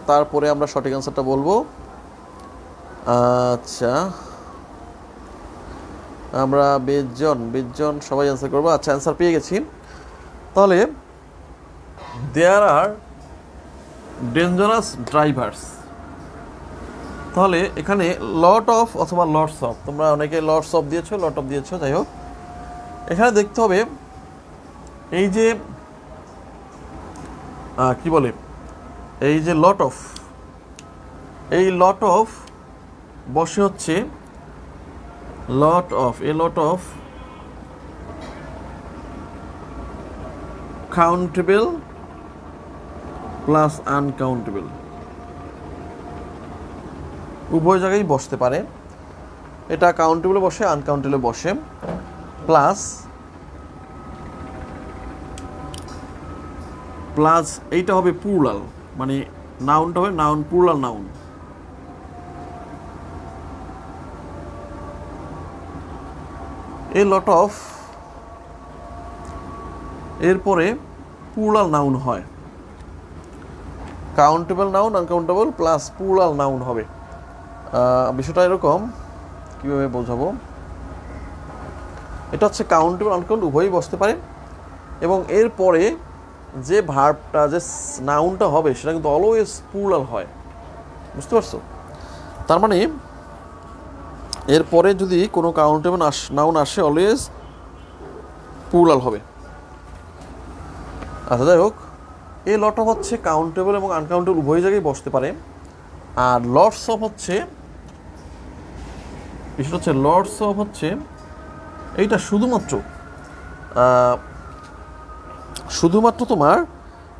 তারপরে আমরা সঠিক অ্যান্সারটা বলবো। আচ্ছা আমরা 20 জন সবাই অ্যান্সার করবো। আচ্ছা অ্যান্সার পেয়ে গেছি। তাহলে দেয়ার আর ডেঞ্জারাস ড্রাইভার্স, তাহলে এখানে লট অফ অথবা লটস অফ, তোমরা অনেকে লটস অফ দিয়েছো, লট অফ দিয়েছো, যাই হোক এখানে দেখতে হবে এই যে কি বলে, এই যে লট অফ, এই লট অফ বসে হচ্ছে lot of, A lot of countable plus uncountable, উভয় জায়গায় বসতে পারে, এটা কাউন্টেবলে বসে, আনকাউন্টেবলে বসে, প্লাস এইটা হবে প্লুরাল, মানে নাউনটা হবে নাউন, প্লুরাল নাউন। এই লট অফ এরপরে প্লুরাল নাউন হয়, countable noun, uncountable plus plural noun হবে। বিষয়টা এরকম, কীভাবে বোঝাবো, এটা হচ্ছে কাউন্টেবল আনকাউন্ট উভয়ই বসতে পারে, এবং এরপরে যে ভার্বটা, যে নাউনটা হবে সেটা কিন্তু অলওয়েজ প্লুরাল হয়, বুঝতে পারছো? তার মানে এরপরে যদি কোনো কাউন্টেবল নাউন আসে অলওয়েজ প্লুরাল হবে। আচ্ছা যাই হোক, এই লট অফ হচ্ছে কাউন্টেবল এবং আনকাউন্টেবল উভয় জায়গায় বসতে পারে, আর লটস অফ হচ্ছে, বিষয়টা হচ্ছে লটস অফ হচ্ছে এইটা শুধুমাত্র তোমার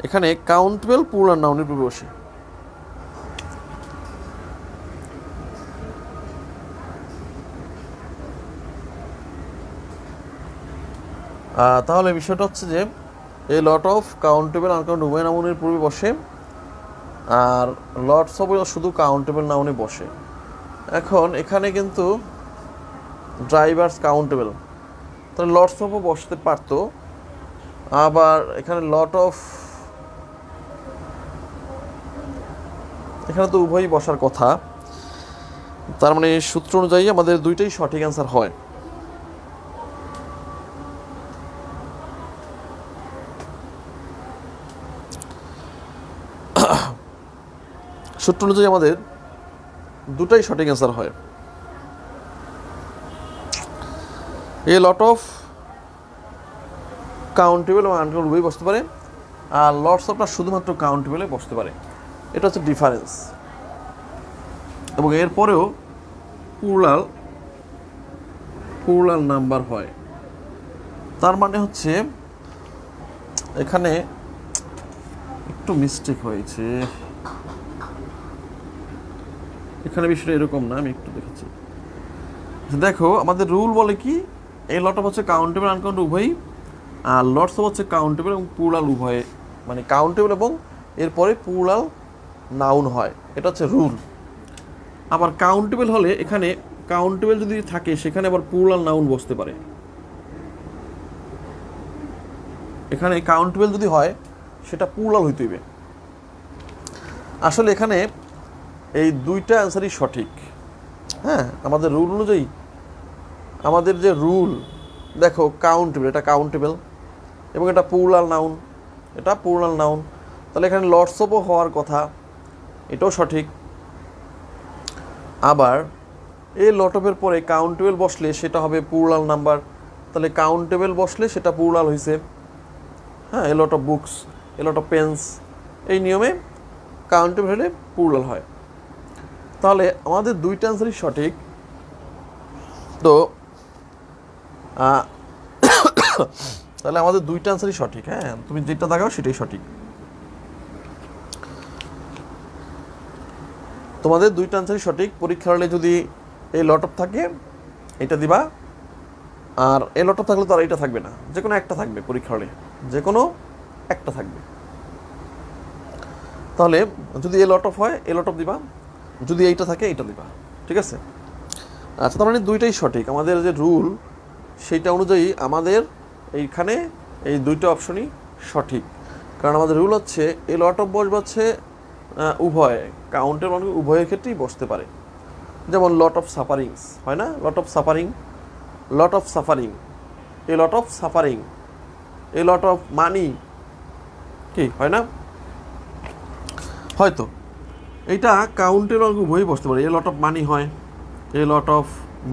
এখানে কাউন্টেবল প্লুরাল নাউনের পূর্বে বসে। তাহলে বিষয়টা হচ্ছে যে এই লট অফ কাউন্টেবল আনকাউন্টেবল উভয় নাউনের পূর্বে বসে, আর লটস অফ শুধু কাউন্টেবল নাউনে বসে। এখন এখানে কিন্তু ড্রাইভার্স কাউন্টেবল, তাহলে লটস অফও বসতে পারতো, আবার এখানে লট অফ, এখানে তো উভয়ই বসার কথা, তার মানে সূত্র অনুযায়ী আমাদের দুইটাই সঠিক অ্যান্সার হয়। সূত্র অনুযায়ী আমাদের দুটাই সঠিক অ্যান্সার হয়। এ লট অফ কাউন্টেবল এবং আনকাউন্টেবল উভয়ই বসতে পারে, আর লটস অফটা শুধুমাত্র কাউন্টেবলে বসতে পারে, এটা হচ্ছে ডিফারেন্স। এবং এরপরেও প্লুরাল নাম্বার হয়, তার মানে হচ্ছে এখানে একটু মিস্টেক হয়েছে, এখানে বিষয়টা এরকম না, আমি একটু দেখেছি। দেখো আমাদের রুল বলে কি, এই লট অফ হচ্ছে কাউন্টেবল আনকাউন্টেবল উভয়ই, আর লটস অফ হচ্ছে কাউন্টেবল এবং প্লুরাল উভয়ে, মানে কাউন্টেবল এবং এরপরে প্লুরাল নাউন হয়, এটা হচ্ছে রুল। আবার কাউন্টেবল হলে এখানে কাউন্টেবল যদি থাকে সেখানে আবার প্লুরাল নাউন বসতে পারে। এখানে কাউন্টেবল যদি হয় সেটা প্লুরাল হইতে হইবে। আসলে এখানে এই দুইটা অ্যান্সারই সঠিক। হ্যাঁ, আমাদের রুল অনুযায়ী, আমাদের যে রুল, দেখো কাউন্টেবল, এটা কাউন্টেবল এবং এটা প্লুরাল নাউন, এটা প্লুরাল নাউন, তাহলে এখানে লটস অফও হওয়ার কথা, এটাও সঠিক। আবার এই লট অফের পরে কাউন্টেবল বসলে সেটা হবে প্লুরাল নাম্বার, তাহলে কাউন্টেবল বসলে সেটা প্লুরাল হয়েছে। হ্যাঁ, a lot of books, a lot of pens, এই নিয়মে কাউন্টেবল হলে প্লুরাল হয়। তাহলে আমাদের দুইটা অ্যান্সারই সঠিক। তো তাহলে আমাদের দুইটা অ্যান্সারই সঠিক। হ্যাঁ, তুমি যেটা দেখাও সেটাই সঠিক। তোমাদের দুইটা অ্যান্সারই সঠিক। পরীক্ষার হলে যদি এই লট অফ থাকে এটা দিবা, আর এই লট অফ থাকলে তো আর এটা থাকবে না, যে কোনো একটা থাকবে পরীক্ষার হলে, যে কোনো একটা থাকবে। তাহলে যদি এ লট অফ হয় এ লট অফ দিবা, যদি এইটা থাকে এইটা দিবা, ঠিক আছে? আচ্ছা, তার মানে দুইটাই সঠিক। আমাদের যে রুল সেইটা অনুযায়ী আমাদের এইখানে এই দুইটা অপশনই সঠিক, কারণ আমাদের রুল হচ্ছে এই লট অফ বসবে হচ্ছে উভয়, কাউন্টের মানে উভয়ের ক্ষেত্রেই বসতে পারে। যেমন লট অফ সাফারিংস হয় না, লট of suffering, lot of suffering, a lot of suffering, a lot of money, কি হয় না? হয়তো এইটা কাউন্টের উভয়ই বসতে পারে, এ লট অফ মানি হয়, এ লট অফ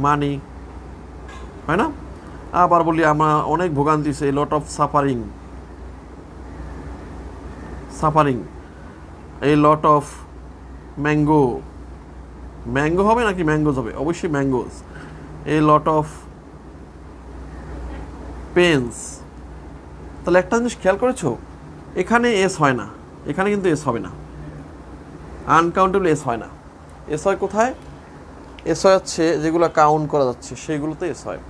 মানি হয় না? আবার বলি আমরা অনেক ভোগান্তি, a lot of suffering, suffering, a lot of mango, mango হবে নাকি ম্যাঙ্গোজ হবে? অবশ্যই mangoes. A lot of pens. তাহলে একটা জিনিস খেয়াল করেছো, এখানে এস হয় না, এখানে কিন্তু এস হবে না, আনকাউন্টেবল এস হয় না। এস হয় কোথায়? এস হয় হচ্ছে যেগুলো কাউন্ট করা যাচ্ছে সেইগুলোতে এস হয়।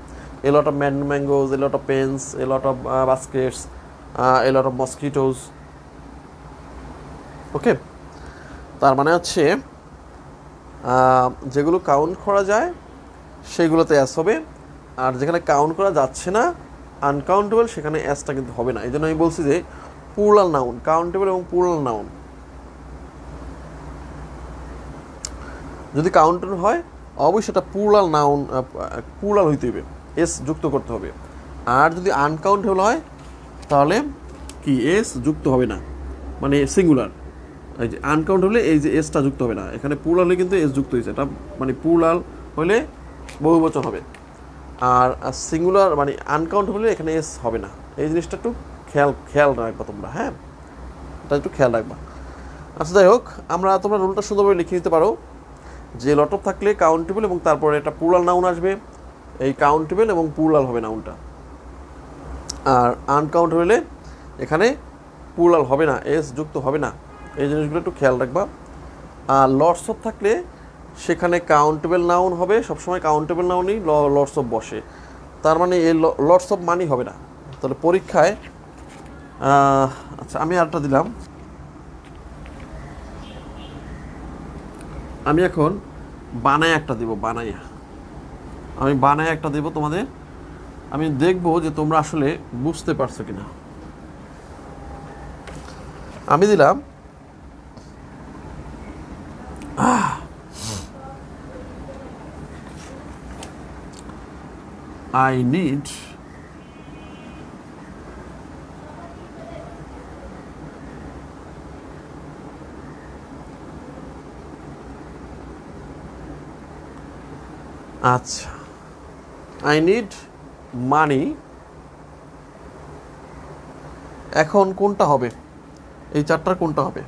A lot of mangoes, a lot of pens, a lot of baskets, a lot of mosquitoes. Okay, তার মানে হচ্ছে যেগুলো কাউন্ট করা যায় সেইগুলোতে এস হবে, আর যেখানে কাউন্ট করা যাচ্ছে না আনকাউন্টেবল সেখানে এসটা কিন্তু হবে না। এই জন্য আমি বলছি যে প্লুরাল নাউন, কাউন্টেবল এবং প্লুরাল নাউন যদি কাউন্টেবল হয় অবশ্যই সেটা প্লুরাল নাউন, প্লুরাল হইতে হবে, এস যুক্ত করতে হবে। আর যদি আনকাউন্টেবল হয় তাহলে কি এস যুক্ত হবে না, মানে সিঙ্গুলার। এই যে আনকাউন্ট হলে এই যে এসটা যুক্ত হবে না, এখানে প্লুরাল হলে কিন্তু এস যুক্ত হয়েছে, এটা মানে প্লুরাল হলে বহুবচন হবে, আর সিঙ্গুলার মানে আনকাউন্ট হলে এখানে এস হবে না। এই জিনিসটা একটু খেয়াল রাখবা তোমরা। হ্যাঁ, এটা একটু খেয়াল রাখবা। আচ্ছা, যাই হোক, তোমরা রুলটা সুন্দরভাবে লিখে নিতে পারো যে লট অফ থাকলে কাউন্টেবল এবং তারপরে একটা প্লুরাল নাউন আসবে, এই কাউন্টেবল এবং প্লুরাল হবে নাউনটা, আর আনকাউন্ট হলে এখানে প্লুরাল হবে না, এস যুক্ত হবে না। এই জিনিসগুলো একটু খেয়াল রাখবা। আর লটস অফ থাকলে সেখানে কাউন্টেবল নাউন হবে, সবসময় কাউন্টেবল নাউনই লটস অফ বসে, তার মানে এই লটস অফ মানি হবে না। তাহলে পরীক্ষায় আচ্ছা, আমি আরেকটা দিলাম, আমি এখন বানায় একটা দিব, আমি বানায় একটা দেব তোমাদের, আমি দেখব যে তোমরা আসলে বুঝতে পারছো কিনা। আমি দিলাম I need আচ্ছা, I need money। এখন কোনটা হবে? এই চারটার কোনটা হবে?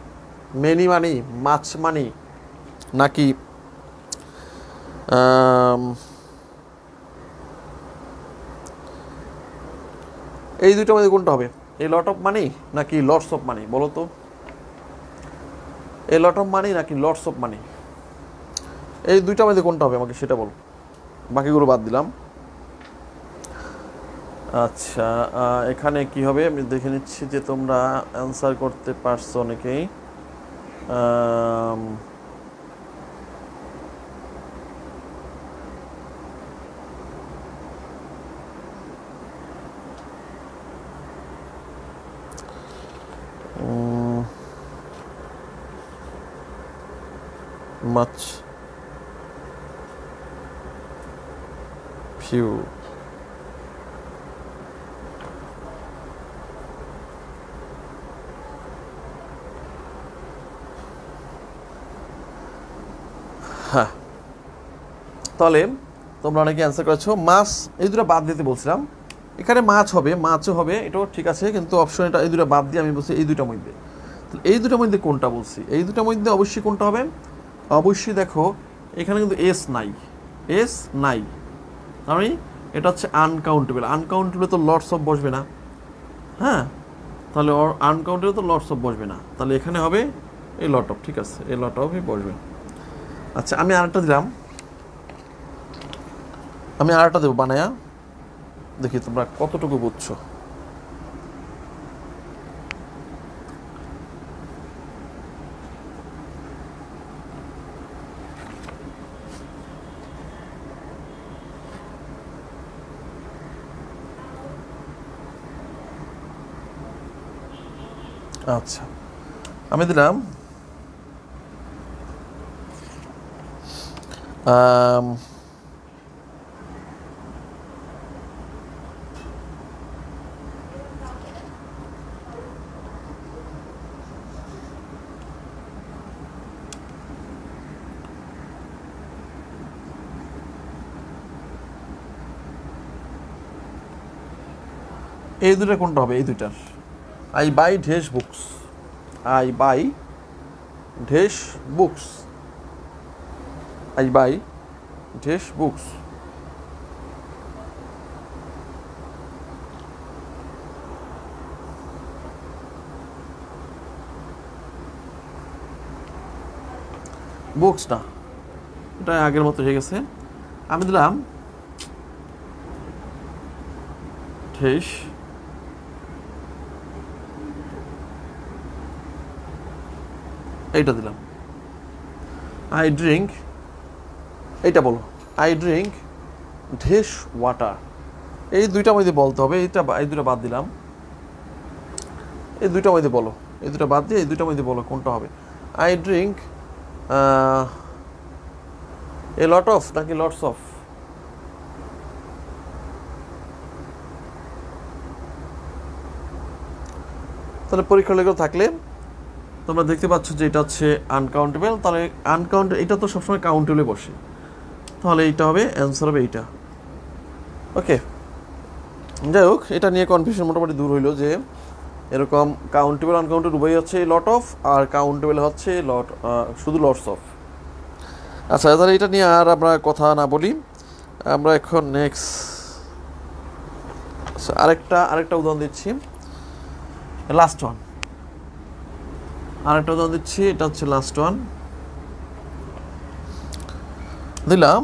মেনি মানি, মাছ মানি, নাকি এই দুইটার মধ্যে কোনটা হবে? এই লট অফ মানি নাকি লটস অফ মানি? বলো তো, এই লট অফ মানি নাকি লটস অফ মানি? এই দুইটা মধ্যে কোনটা হবে আমাকে সেটা বলো, বাকিগুলো বাদ দিলাম। আচ্ছা, এখানে কি হবে আমি দেখে নিচ্ছি যে তোমরা অ্যান্সার করতে পারছো অনেকেই। much few হ্যাঁ, তাহলে তোমরা অনেকে অ্যান্সার করেছো মাছ, এই দুটো বাদ দিতে বলছিলাম। এখানে মাছ হবে, মাছও হবে, এটাও ঠিক আছে, কিন্তু অপশন এটা এই দুটো বাদ দিয়ে আমি বলছি এই দুটোর মধ্যে। এই দুটোর মধ্যে কোনটা বলছি, এই দুটোর মধ্যে অবশ্যই কোনটা হবে, অবশ্যই দেখো এখানে কিন্তু এস নাই, এস নাই, তার মানে এটা হচ্ছে আনকাউন্টেবল। আনকাউন্টেবল তো লটস অফ বসবে না, হ্যাঁ, তাহলে আনকাউন্টেবল তো লটস অফ বসবে না, তাহলে এখানে হবে এই লট অফ, ঠিক আছে, এই লট অফই বসবে। আচ্ছা, আমি আরেকটা দিলাম, আমি আরেকটা দেবো বানায়া, দেখি তোমরা কতটুকু বুঝছো। আচ্ছা, আমি দিলাম এই দুটো কোনটা হবে, এই দুইটার, I buy dash books, I buy dash books, I buy dash books. Books না, এটা আগের মতো হয়ে গেছে। আমি দিলাম ঢেস এইটা দিলাম, আই ড্রিঙ্ক, এইটা বলো, আই ড্রিঙ্ক ঢেস ওয়াটার। এই দুইটা মধ্যে বলতে হবে, এই দুটো বাদ দিলাম, এই দুইটা মধ্যে বলো, এই দুটো বাদ দিয়ে এই দুইটা মধ্যে বলো কোনটা হবে। I drink a lot of নাকি লটস অফ, তাহলে পরীক্ষা লেগে থাকলে তোমরা দেখতে পাচ্ছ যে এটা হচ্ছে আনকাউন্টেবল, তাহলে এটা তো সবসময় কাউন্টেবলে বসে, তাহলে এইটা হবে, অ্যান্সার হবে এইটা। ওকে, যাই হোক, এটা নিয়ে কনফিউশন মোটামুটি দূর হইলো যে এরকম কাউন্টেবল আনকাউন্টেবল উভয় হচ্ছে লট অফ, আর কাউন্টেবল হচ্ছে শুধু লটস অফ। আচ্ছা, তাহলে এটা নিয়ে আর আমরা কথা না বলি, আমরা এখন নেক্সট আরেকটা উদাহরণ দিচ্ছি, লাস্ট ওয়ান, আরেকটা উদাহরণ দিচ্ছি, এটা হচ্ছে লাস্ট ওয়ান দিলাম।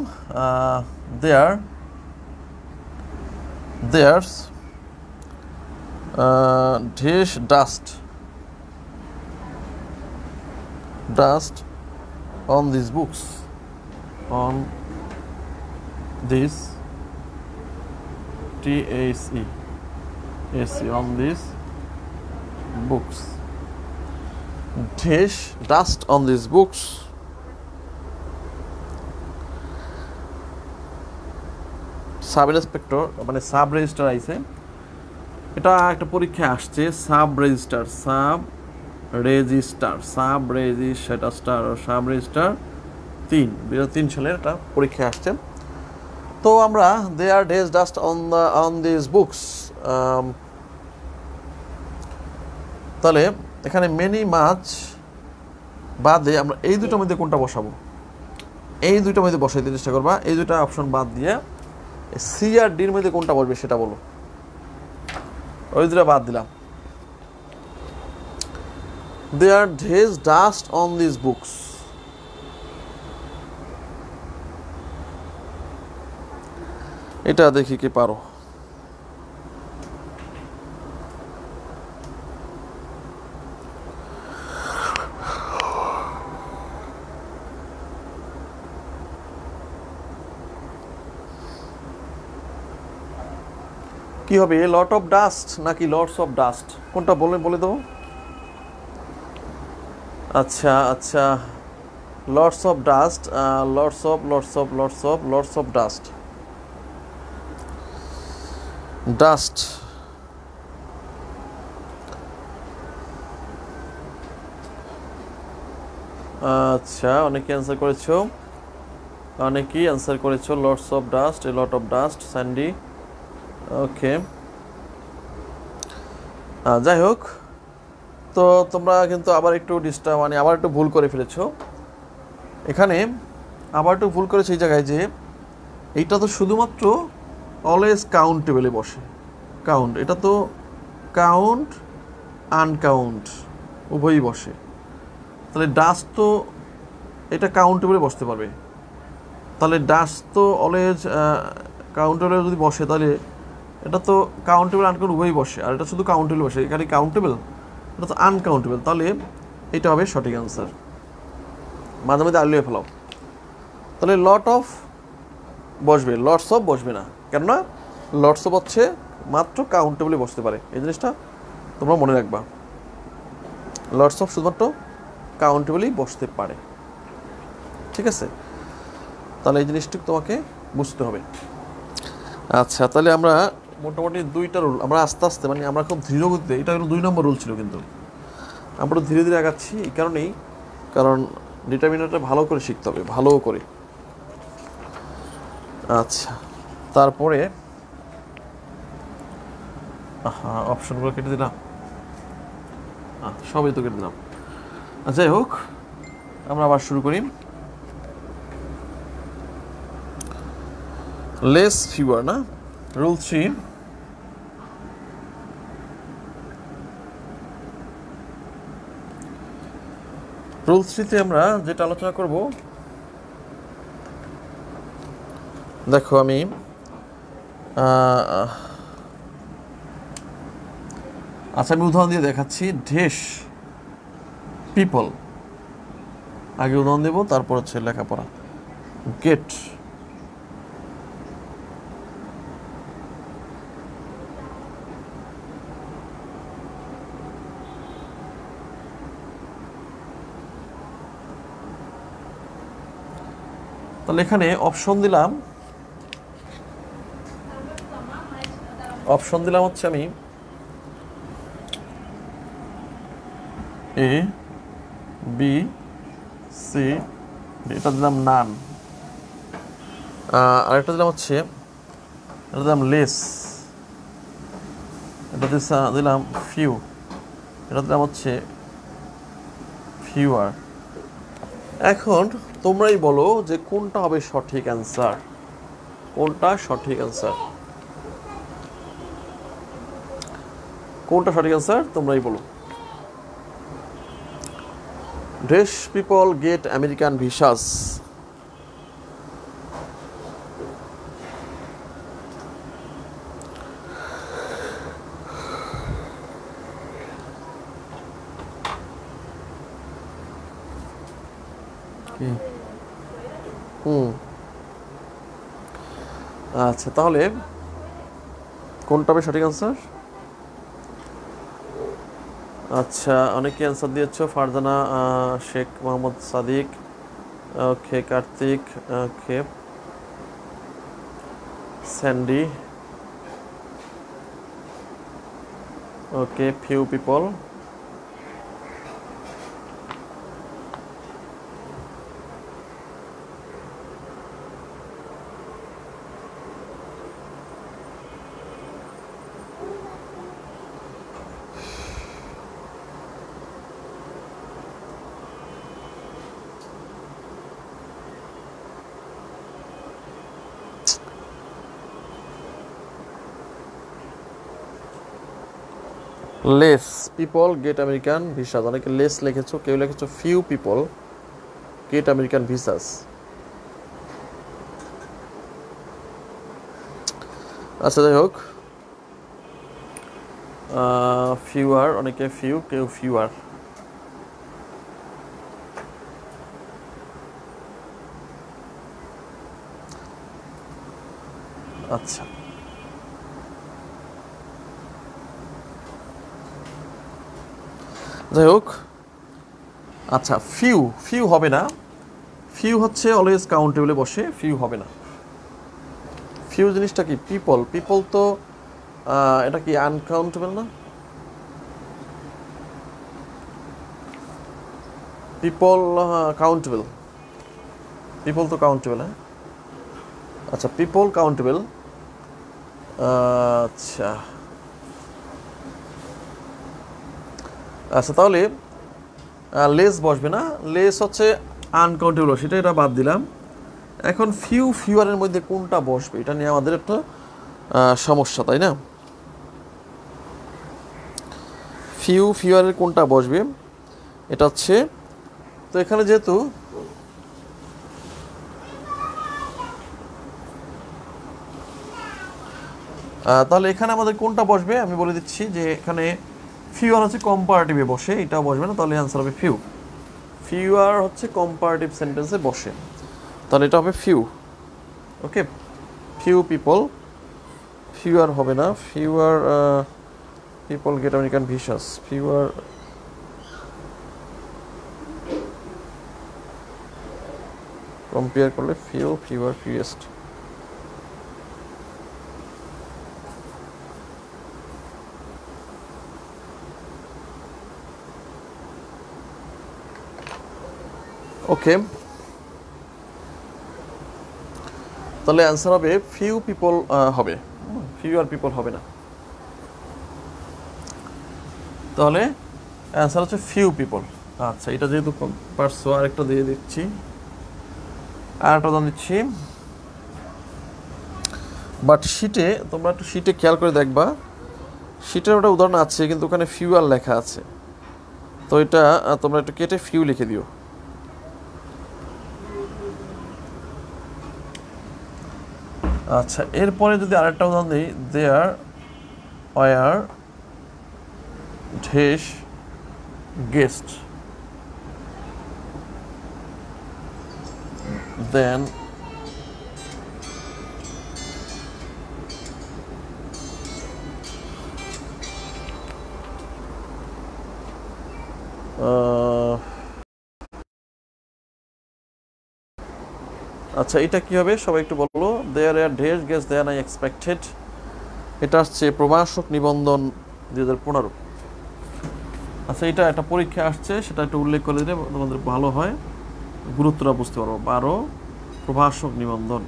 there's dish dust on these books, on this THESE on these books, dish dust on these books। Sub inspector মানে সাব রেজিস্টার আইছে, এটা একটা পরীক্ষায় আসছে, সাব রেজিস্টার সাব রেজিস্টার 2003 সালের একটা পরীক্ষায় আসছে। তো আমরা দেয়ার is dust on this books, তাহলে এখানে মেনি মাছ বাদে আমরা এই দুটোর মধ্যে কোনটা বসাবো, এই দুটোর মধ্যে বসাইতে চেষ্টা করবা, এই দুটো অপশন বাদ দিয়ে সি আর ডির মধ্যে কোনটা বসবে সেটা বলো, ওই দুটো বাদ দিলাম। There is dust on this books, এটা দেখি কি পারো। কি হবে, লট অফ ডাস্ট নাকি লটস অফ ডাস্ট, কোনটা বলে দেবো? আচ্ছা আচ্ছা, lots of dust, lots of dust, dust. আচ্ছা, অনেকে অ্যান্সার করেছো, অনেকেই অ্যান্সার করেছো lots of dust, a lot of dust, Sandy. Okay, যাই হোক, তো তোমরা কিন্তু আবার একটু আবার একটু ভুল করে ফেলেছো এখানে, আবার একটু ভুল করেছো এই জায়গায়, যে এইটা তো শুধুমাত্র অলওয়েজ কাউন্টেবলে বসে, কাউন্ট, এটা তো কাউন্ট আনকাউন্ট উভয়ই বসে, তাহলে ডাস্ট তো এটা কাউন্টেবলে বসতে পারবে, তাহলে ডাস্ট তো অলওয়েজ কাউন্টেবলে যদি বসে, তাহলে এটা তো কাউন্টেবল আনকাউন্ট উভয়ই বসে, আর এটা শুধু কাউন্টেবল বসে, এখানে কাউন্টেবল, এটা তো আনকাউন্টেবল, তাহলে এটা হবে সঠিক অ্যান্সার। মাঝে মাঝে আলিয়ে ফেলাও, তাহলে লট অফ বসবে, লটস অফ বসবে না, কেননা লটস অফ হচ্ছে মাত্র কাউন্টেবলে বসতে পারে, এই জিনিসটা তোমরা মনে রাখবা, লটস অফ শুধুমাত্র কাউন্টেবলেই বসতে পারে, ঠিক আছে? তাহলে এই জিনিসটি তোমাকে বুঝতে হবে। আচ্ছা, তাহলে আমরা মোটামুটি 2টা রুল, আমরা আস্তে আস্তে আমরা খুব ধীর গতিতে, এটা হলো 2 নম্বর রুল ছিল, কিন্তু আমরা ধীরে ধীরে আগাচ্ছি এই কারণেই, কারণ ডিটারমিনারটা ভালো করে শিখতে হবে, ভালো করে। আচ্ছা, তারপরে অপশনগুলো কেটে দিলাম, সবই তো কেটে দিলাম। যাই হোক, আমরা আবার শুরু করি। লেস ফিওয়ার না, রুল 3, রুল 3-তে আমরা যেটা আলোচনা করব, দেখো আমি আচ্ছা, আমি উদাহরণ দিয়ে দেখাচ্ছি। ড্যাশ পিপল, আগে উদাহরণ দেব, তারপর হচ্ছে লেখাপড়া। গেট, তাহলে এখানে অপশন দিলাম, হচ্ছে আমি এ বি সি, এটা দিলাম নান, আরেকটা দিলাম হচ্ছে, এটা দিলাম লেস, এটা দিলাম ফিউ, এটা দিলাম হচ্ছে ফিউয়ার। এখন তোমরাই বলো যে কোনটা হবে সঠিক অ্যান্সার, কোনটা সঠিক অ্যান্সার, কোনটা সঠিক অ্যান্সার তোমরাই বলো। Dash people get American visas, আচ্ছা, তাহলে কোনটা হবে সঠিক অ্যান্সার? আচ্ছা, অনেকে অ্যান্সার দিয়েছো, Farzana, Sheikh Mohammad Sadiq, okay, Kartik, okay, Sandy, okay, few people, less people get American visas, অনেকে লেস লিখেছো, কেউ লিখেছো few people get American visas. আচ্ছা যাই হোক, ফিউয়ার, অনেকে ফিউ, কেউ ফিউয়ার। আচ্ছা যাই হোক, আচ্ছা ফিউ, ফিউ হবে না। ফিউ হচ্ছে অলওয়েজ কাউন্টেবলে বসে, ফিউ হবে না। ফিউ জিনিসটা কি? পিপল, পিপল তো এটা কি আনকাউন্টেবল না? পিপল কাউন্টেবল, পিপল তো কাউন্টেবল। হ্যাঁ আচ্ছা, পিপল কাউন্টেবল। আচ্ছা আচ্ছা, তাহলে লেস বসবে না, লেস হচ্ছে আনকাউন্টেবল, সেটা এটা বাদ দিলাম। এখন ফিউ, ফিউয়ারের মধ্যে কোনটা বসবে এটা নিয়ে আমাদের একটা সমস্যা, তাই না? ফিউ, ফিউয়ারের কোনটা বসবে এটা হচ্ছে, তো এখানে যেহেতু তাহলে এখানে আমাদের কোনটা বসবে আমি বলে দিচ্ছি, যে এখানে ফিউয়ার হচ্ছে কম্পারেটিভে বসে, এটাও বসবে না, তাহলে অ্যান্সার হবে ফিউ। ফিউয়ার হচ্ছে কম্পারেটিভ সেন্টেন্সে বসে, তাহলে এটা হবে ফিউ। ওকে, ফিউ পিপল, ফিউয়ার হবে না। Fewer people get American visas, fewer compare করলে ফিউ, ফিউয়ার, ফিউয়েস্ট। ওকে, তাহলে অ্যান্সার হবে ফিউ পিপল হবে, ফিউ আর পিপল হবে না। তাহলে অ্যান্সার হচ্ছে ফিউ পিপল। আচ্ছা, এটা যেহেতু পারছো, আরেকটা দিয়ে দিচ্ছি, আরেকটা উদাহরণ দিচ্ছি। বাট শিটে, তোমরা একটু শিটে খেয়াল করে দেখবা, শিটের ওটা উদাহরণ আছে কিন্তু ওখানে ফিউয়ার লেখা আছে, তো এটা তোমরা একটু কেটে ফিউ লিখে দিও। আচ্ছা, এরপরে যদি আরেকটা উদাহরণ দিই, দেয়ার ওয়ার ঢেস গেস্ট দেন আচ্ছা, এটা কি হবে সবাই একটু বলো। দেয়ার আর ঢেস গেস্ট দেন আই এক্সপেক্টেড, এটা আসছে প্রভাষক নিবন্ধন 2015। আচ্ছা, এটা একটা পরীক্ষা আসছে, সেটা একটু উল্লেখ করে দিলে তোমাদের ভালো হয়, গুরুত্বটা বুঝতে পারবো। 12 প্রভাষক নিবন্ধন,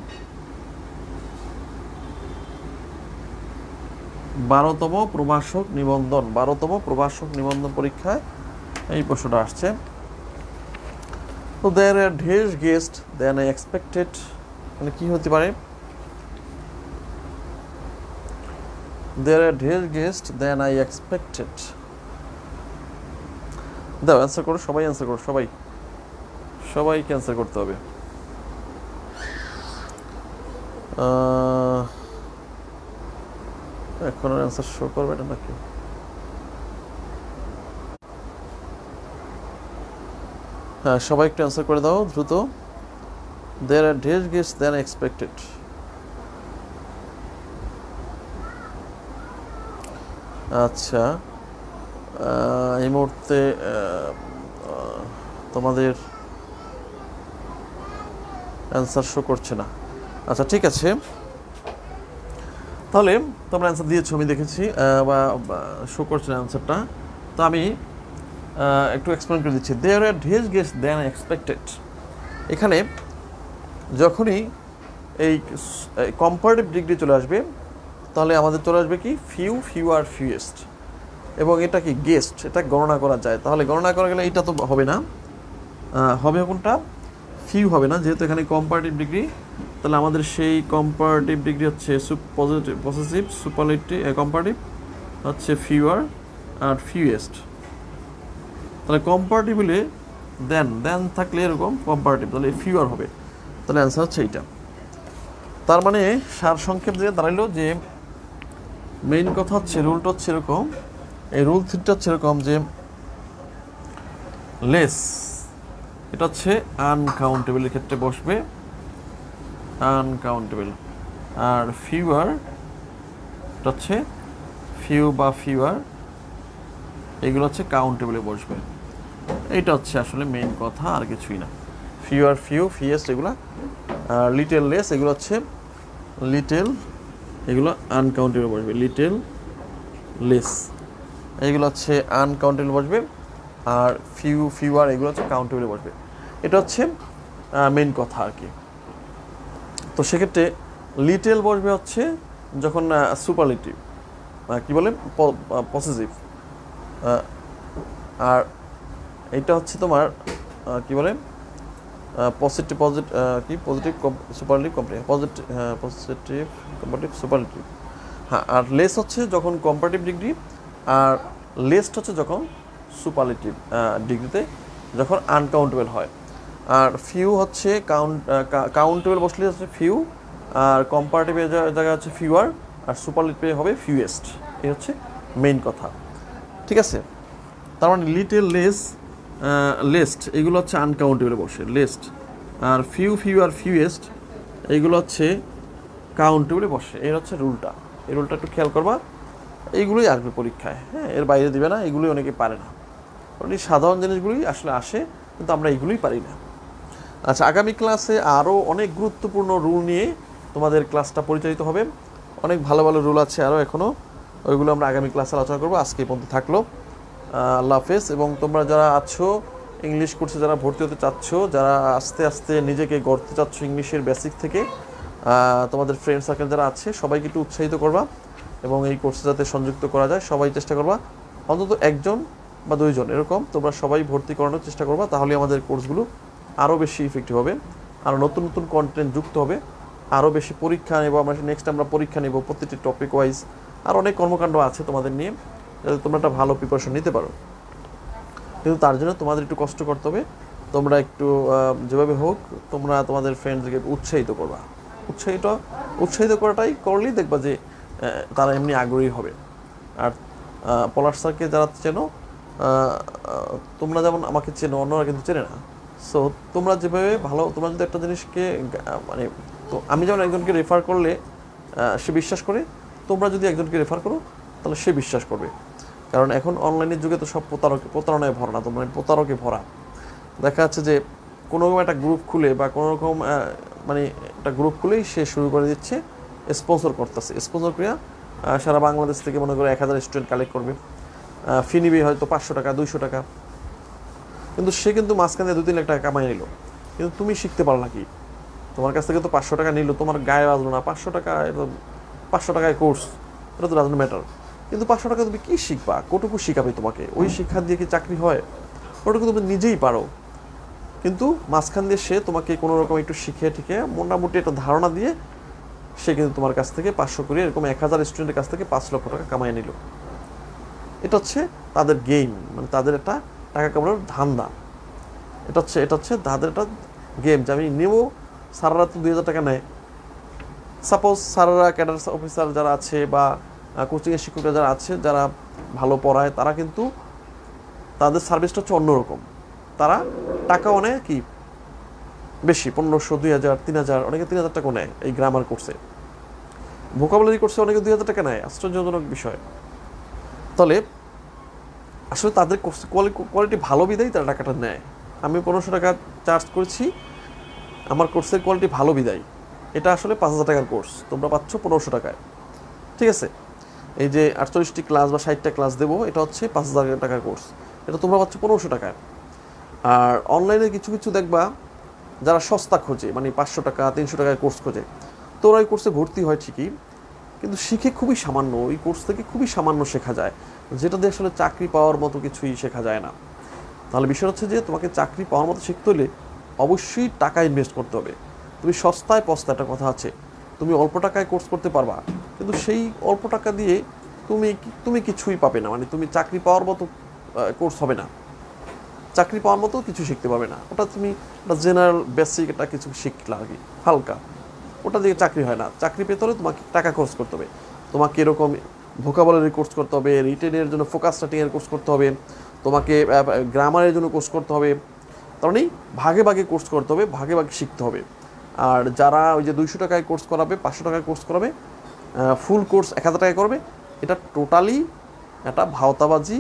12তম প্রভাষক নিবন্ধন, 12তম প্রভাষক নিবন্ধন পরীক্ষায় এই প্রশ্নটা আসছে। তো দেয়ার আর ঢেস গেস্ট দেন আই এক্সপেক্টেড, মানে কি হতে পারে? দেয়ার আর ঢেস গেস্ট দেন আই এক্সপেক্টেড। দাও অ্যান্সার করো, সবাই অ্যান্সার করো, সবাইকে অ্যান্সার করতে হবে। এখন আর অ্যান্সার শো করবে না নাকি? হ্যাঁ, সবাই একটু অ্যান্সার করে দাও দ্রুত। দেয়ার আর ঢেস গেস্ট দেন এক্সপেক্টেড। আচ্ছা, এই মুহূর্তে তোমাদের অ্যান্সার শো করছে না। আচ্ছা ঠিক আছে, তাহলে তোমরা অ্যান্সার দিয়েছো, আমি দেখেছি, বা শো করছে না অ্যান্সারটা, তো আমি একটু এক্সপ্লেন করে দিচ্ছি। দেয়ার আর ঢেস গেস্ট দেন এক্সপেক্টেড, এখানে যখনই এই কম্পারেটিভ ডিগ্রি চলে আসবে, তাহলে আমাদের চলে আসবে কি ফিউ, ফিউয়ার, ফিউয়েস্ট, এবং এটা কি গেস্ট, এটা গণনা করা যায়। তাহলে গণনা করা গেলে এটা তো হবে না, হবে কোনটা? ফিউ হবে না, যেহেতু এখানে কম্পারেটিভ ডিগ্রি, তাহলে আমাদের সেই কম্পারেটিভ ডিগ্রি হচ্ছে পসেসিভ, সুপারলেটিভ, কম্পারেটিভ হচ্ছে ফিউয়ার আর ফিউয়েস্ট। তাহলে কম্পারেটিভলি দেন, দেন থাকলে এরকম কম্পারেটিভ, তাহলে ফিউয়ার হবে, তাহলে অ্যান্সার হচ্ছে এইটা। তার মানে সার সংক্ষেপ দিয়ে দাঁড়াইলো যে মেইন কথা হচ্ছে রুলটা হচ্ছে এরকম, এই রুল 3টা হচ্ছে এরকম যে লেস এটা হচ্ছে আনকাউন্টেবলের ক্ষেত্রে বসবে, আনকাউন্টেবল। আর ফিউয়ার এটা হচ্ছে ফিউ বা ফিউয়ার, এগুলো হচ্ছে কাউন্টেবলে বসবে। এইটা হচ্ছে আসলে মেইন কথা, আর কিছুই না। ফিউয়ার, ফিউ, ফিয়েস্ট এগুলো, আর লিটেল লেস এগুলো হচ্ছে লিটেল, এগুলো আনকাউন্টেবল বসবে। লিটেল লেস এগুলো হচ্ছে আনকাউন্টেবল বসবে, আর ফিউ, ফিউয়ার এগুলো হচ্ছে কাউন্টেবলে বসবে। এটা হচ্ছে মেইন কথা আর কি। তো সেক্ষেত্রে লিটেল বসবে হচ্ছে যখন সুপারলেটিভ, কি বলে, পসেসিভ। আর এইটা হচ্ছে তোমার কি বলে, positive superlative comparative, positive comparative superlative. হ্যাঁ, আর লেস হচ্ছে যখন কম্পারেটিভ ডিগ্রি, আর লেস্ট হচ্ছে যখন সুপারলেটিভ ডিগ্রিতে, যখন আনকাউন্টেবল হয়। আর ফিউ হচ্ছে কাউন্টেবল বসলে হচ্ছে ফিউ, আর কম্পারেটিভের জায়গায় হচ্ছে ফিউয়ার, আর সুপারলেটিভে হবে ফিউয়েস্ট। এই হচ্ছে মেইন কথা, ঠিক আছে? তার মানে লিটেল, লেস, লেস্ট এগুলো হচ্ছে আনকাউন্টেবলে বসে, লেস্ট। আর ফিউ, ফিউয়ার, ফিউয়েস্ট এইগুলো হচ্ছে কাউন্টেবলে বসে। এই হচ্ছে রুলটা, এই রুলটা একটু খেয়াল করবা। এইগুলোই আসবে পরীক্ষায়, হ্যাঁ, এর বাইরে দিবে না, এগুলোই অনেকে পারে না। কারণ এই সাধারণ জিনিসগুলোই আসলে আসে, কিন্তু আমরা এগুলোই পারি না। আচ্ছা, আগামী ক্লাসে আরও অনেক গুরুত্বপূর্ণ রুল নিয়ে তোমাদের ক্লাসটা পরিচালিত হবে। অনেক ভালো ভালো রুল আছে আরও এখনও, ওইগুলো আমরা আগামী ক্লাসে আলোচনা করবো। আজকে এই পর্যন্ত থাকলো। আল্লাহ হাফেজ। এবং তোমরা যারা আছো ইংলিশ কোর্সে, যারা ভর্তি হতে চাচ্ছ, যারা আস্তে আস্তে নিজেকে গড়তে চাচ্ছ ইংলিশের বেসিক থেকে, তোমাদের ফ্রেন্ড সার্কেল যারা আছে সবাইকে একটু উৎসাহিত করবা, এবং এই কোর্সে যাতে সংযুক্ত করা যায় সবাই চেষ্টা করবা। অন্তত 1জন বা 2জন এরকম তোমরা সবাই ভর্তি করানোর চেষ্টা করবা, তাহলে আমাদের কোর্সগুলো আরও বেশি ইফেক্টিভ হবে, আরও নতুন নতুন কন্টেন্ট যুক্ত হবে, আরও বেশি পরীক্ষা নেব আমরা। নেক্সট আমরা পরীক্ষা নেব প্রতিটি টপিক ওয়াইজ। আর অনেক কর্মকাণ্ড আছে তোমাদের নিয়ে, যাতে তোমরা একটা ভালো প্রিপারেশন নিতে পারো। কিন্তু তার জন্য তোমাদের একটু কষ্ট করতে হবে। তোমরা একটু যেভাবে হোক তোমরা তোমাদের ফ্রেন্ডসকে উৎসাহিত করবা। উৎসাহিত করাটাই করলেই দেখবা যে তারা এমনি আগ্রহী হবে। আর পলাশ স্যারকে যারা চেনো, তোমরা যেমন আমাকে চেনো, অন্যরা কিন্তু চেনে না। সো তোমরা যেভাবে ভালো, তোমরা যদি একটা জিনিসকে মানে, তো আমি যেমন একজনকে রেফার করলে সে বিশ্বাস করে, তোমরা যদি একজনকে রেফার করো তাহলে সে বিশ্বাস করবে। কারণ এখন অনলাইনের যুগে তো সব প্রতারণায় ভরা, না, তোমরা প্রতারকে ভরা। দেখা যাচ্ছে যে কোনো রকম একটা গ্রুপ খুলে বা কোনো রকম মানে একটা গ্রুপ খুলেই সে শুরু করে দিচ্ছে স্পন্সর করতেছে। স্পন্সর ক্রিয়া সারা বাংলাদেশ থেকে মনে করো 1000 স্টুডেন্ট কালেক্ট করবে, ফি নিবে হয়তো 500 টাকা 200 টাকা, কিন্তু সে কিন্তু মাঝখানে 2-3 লাখ টাকা কামাই নিল, কিন্তু তুমি শিখতে পারলা কি? তোমার কাছ থেকে তো 500 টাকা নিল, তোমার গায়ে বাজলো না। 500 টাকা, 500 টাকায় কোর্স, এটা তো ডাজন্ট ম্যাটার। কিন্তু 500 টাকা তুমি কী শিখবা? কতটুকু শিখাবে তোমাকে? ওই শিক্ষা দিয়ে কি চাকরি হয়? ওটুকু তুমি নিজেই পারো, কিন্তু মাঝখান দিয়ে সে তোমাকে কোনো রকম একটু শিখে ঠিকে মোটামুটি একটা ধারণা দিয়ে সে কিন্তু তোমার কাছ থেকে 500 করে, এরকম 1000 স্টুডেন্টের কাছ থেকে 5 লক্ষ টাকা কামাই নিল। এটা হচ্ছে তাদের গেম, মানে তাদের একটা টাকা কামানোর ধান্দা। এটা হচ্ছে তাদের একটা গেম, যে আমি নেবো। স্যাররা তো 2000 টাকা নেয়। সাপোজ স্যাররা, ক্যাডার অফিসার যারা আছে বা কোচিংয়ের শিক্ষকরা যারা আছে, যারা ভালো পড়ায়, তারা কিন্তু তাদের সার্ভিসটা হচ্ছে অন্যরকম। তারা টাকাও নেয় কি বেশি, 1500, 2000, 3000, অনেকে 3000 টাকাও নেয় এই গ্রামার কোর্সে। ভোকাবুলারি কোর্সে অনেকে 2000 টাকা নেয়, আশ্চর্যজনক বিষয়। তাহলে আসলে তাদের কোর্স কোয়ালিটি ভালো বিদায় তারা টাকাটা নেয়। আমি 1500 টাকা চার্জ করেছি, আমার কোর্সের কোয়ালিটি ভালো বিদায়। এটা আসলে 5000 টাকার কোর্স, তোমরা পাচ্ছ 1500 টাকায়, ঠিক আছে? এই যে 48টি ক্লাস বা 60টা ক্লাস দেবো, এটা হচ্ছে 5000 টাকার কোর্স, এটা তোমরা পাচ্ছ 1500 টাকায়। আর অনলাইনে কিছু কিছু দেখবা যারা সস্তা খোঁজে, মানে 500 টাকা 300 টাকায় কোর্স খোঁজে, তো ওরা ওই কোর্সে ভর্তি হয় ঠিকই, কিন্তু শিখে খুবই সামান্য। ওই কোর্স থেকে খুবই সামান্য শেখা যায়, যেটা দিয়ে আসলে চাকরি পাওয়ার মতো কিছুই শেখা যায় না। তাহলে বিষয় হচ্ছে যে তোমাকে চাকরি পাওয়ার মতো শিখতে হলে অবশ্যই টাকা ইনভেস্ট করতে হবে। তুমি সস্তায় পস্তা, একটা কথা আছে, তুমি অল্প টাকায় কোর্স করতে পারবা, কিন্তু সেই অল্প টাকা দিয়ে তুমি কিছুই পাবে না। মানে তুমি চাকরি পাওয়ার মতো কোর্স হবে না, চাকরি পাওয়ার মতো কিছু শিখতে পারবে না। ওটা তুমি একটা জেনারেল বেসিক একটা কিছু শিখলা আর কি, হালকা, ওটা দিয়ে চাকরি হয় না। চাকরি পেতে হলে তোমাকে টাকা খরচ করতে হবে। তোমাকে এরকম ভোকাবুলারি কোর্স করতে হবে, রিটেনের জন্য ফোকাস রাইটিংয়ের কোর্স করতে হবে, তোমাকে গ্রামারের জন্য কোর্স করতে হবে। তার মানে ভাগে ভাগে কোর্স করতে হবে, ভাগে ভাগে শিখতে হবে। আর যারা ওই যে 200 টাকায় কোর্স করাবে, 500 টাকায় কোর্স করাবে, ফুল কোর্স 1000 টাকায় করবে, এটা টোটালি একটা ভাওতাবাজি।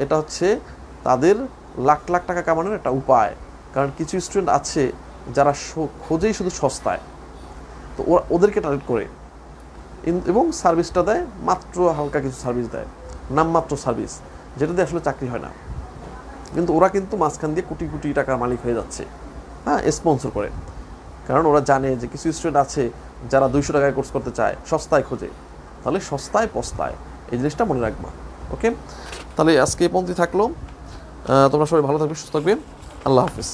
এটা হচ্ছে তাদের লাখ লাখ টাকা কামানোর একটা উপায়। কারণ কিছু স্টুডেন্ট আছে যারা খোঁজেই শুধু সস্তায়, তো ওদেরকে টার্গেট করে এবং সার্ভিসটা দেয়, মাত্র হালকা কিছু সার্ভিস দেয়, নামমাত্র সার্ভিস, যেটা দিয়ে আসলে চাকরি হয় না। কিন্তু ওরা কিন্তু মাঝখান দিয়ে কোটি কোটি টাকার মালিক হয়ে যাচ্ছে, হ্যাঁ, স্পন্সর করে। কারণ ওরা জানে যে কিছু স্টুডেন্ট আছে যারা 200 টাকায় কোর্স করতে চায়, সস্তায় খোঁজে, তাহলে সস্তায় পস্তায়, এই জিনিসটা মনে রাখবা। ওকে, তাহলে আজকে এই পর্যন্তই থাকলো। তোমরা সবাই ভালো থাকবে, সুস্থ থাকবে। আল্লাহ হাফিজ।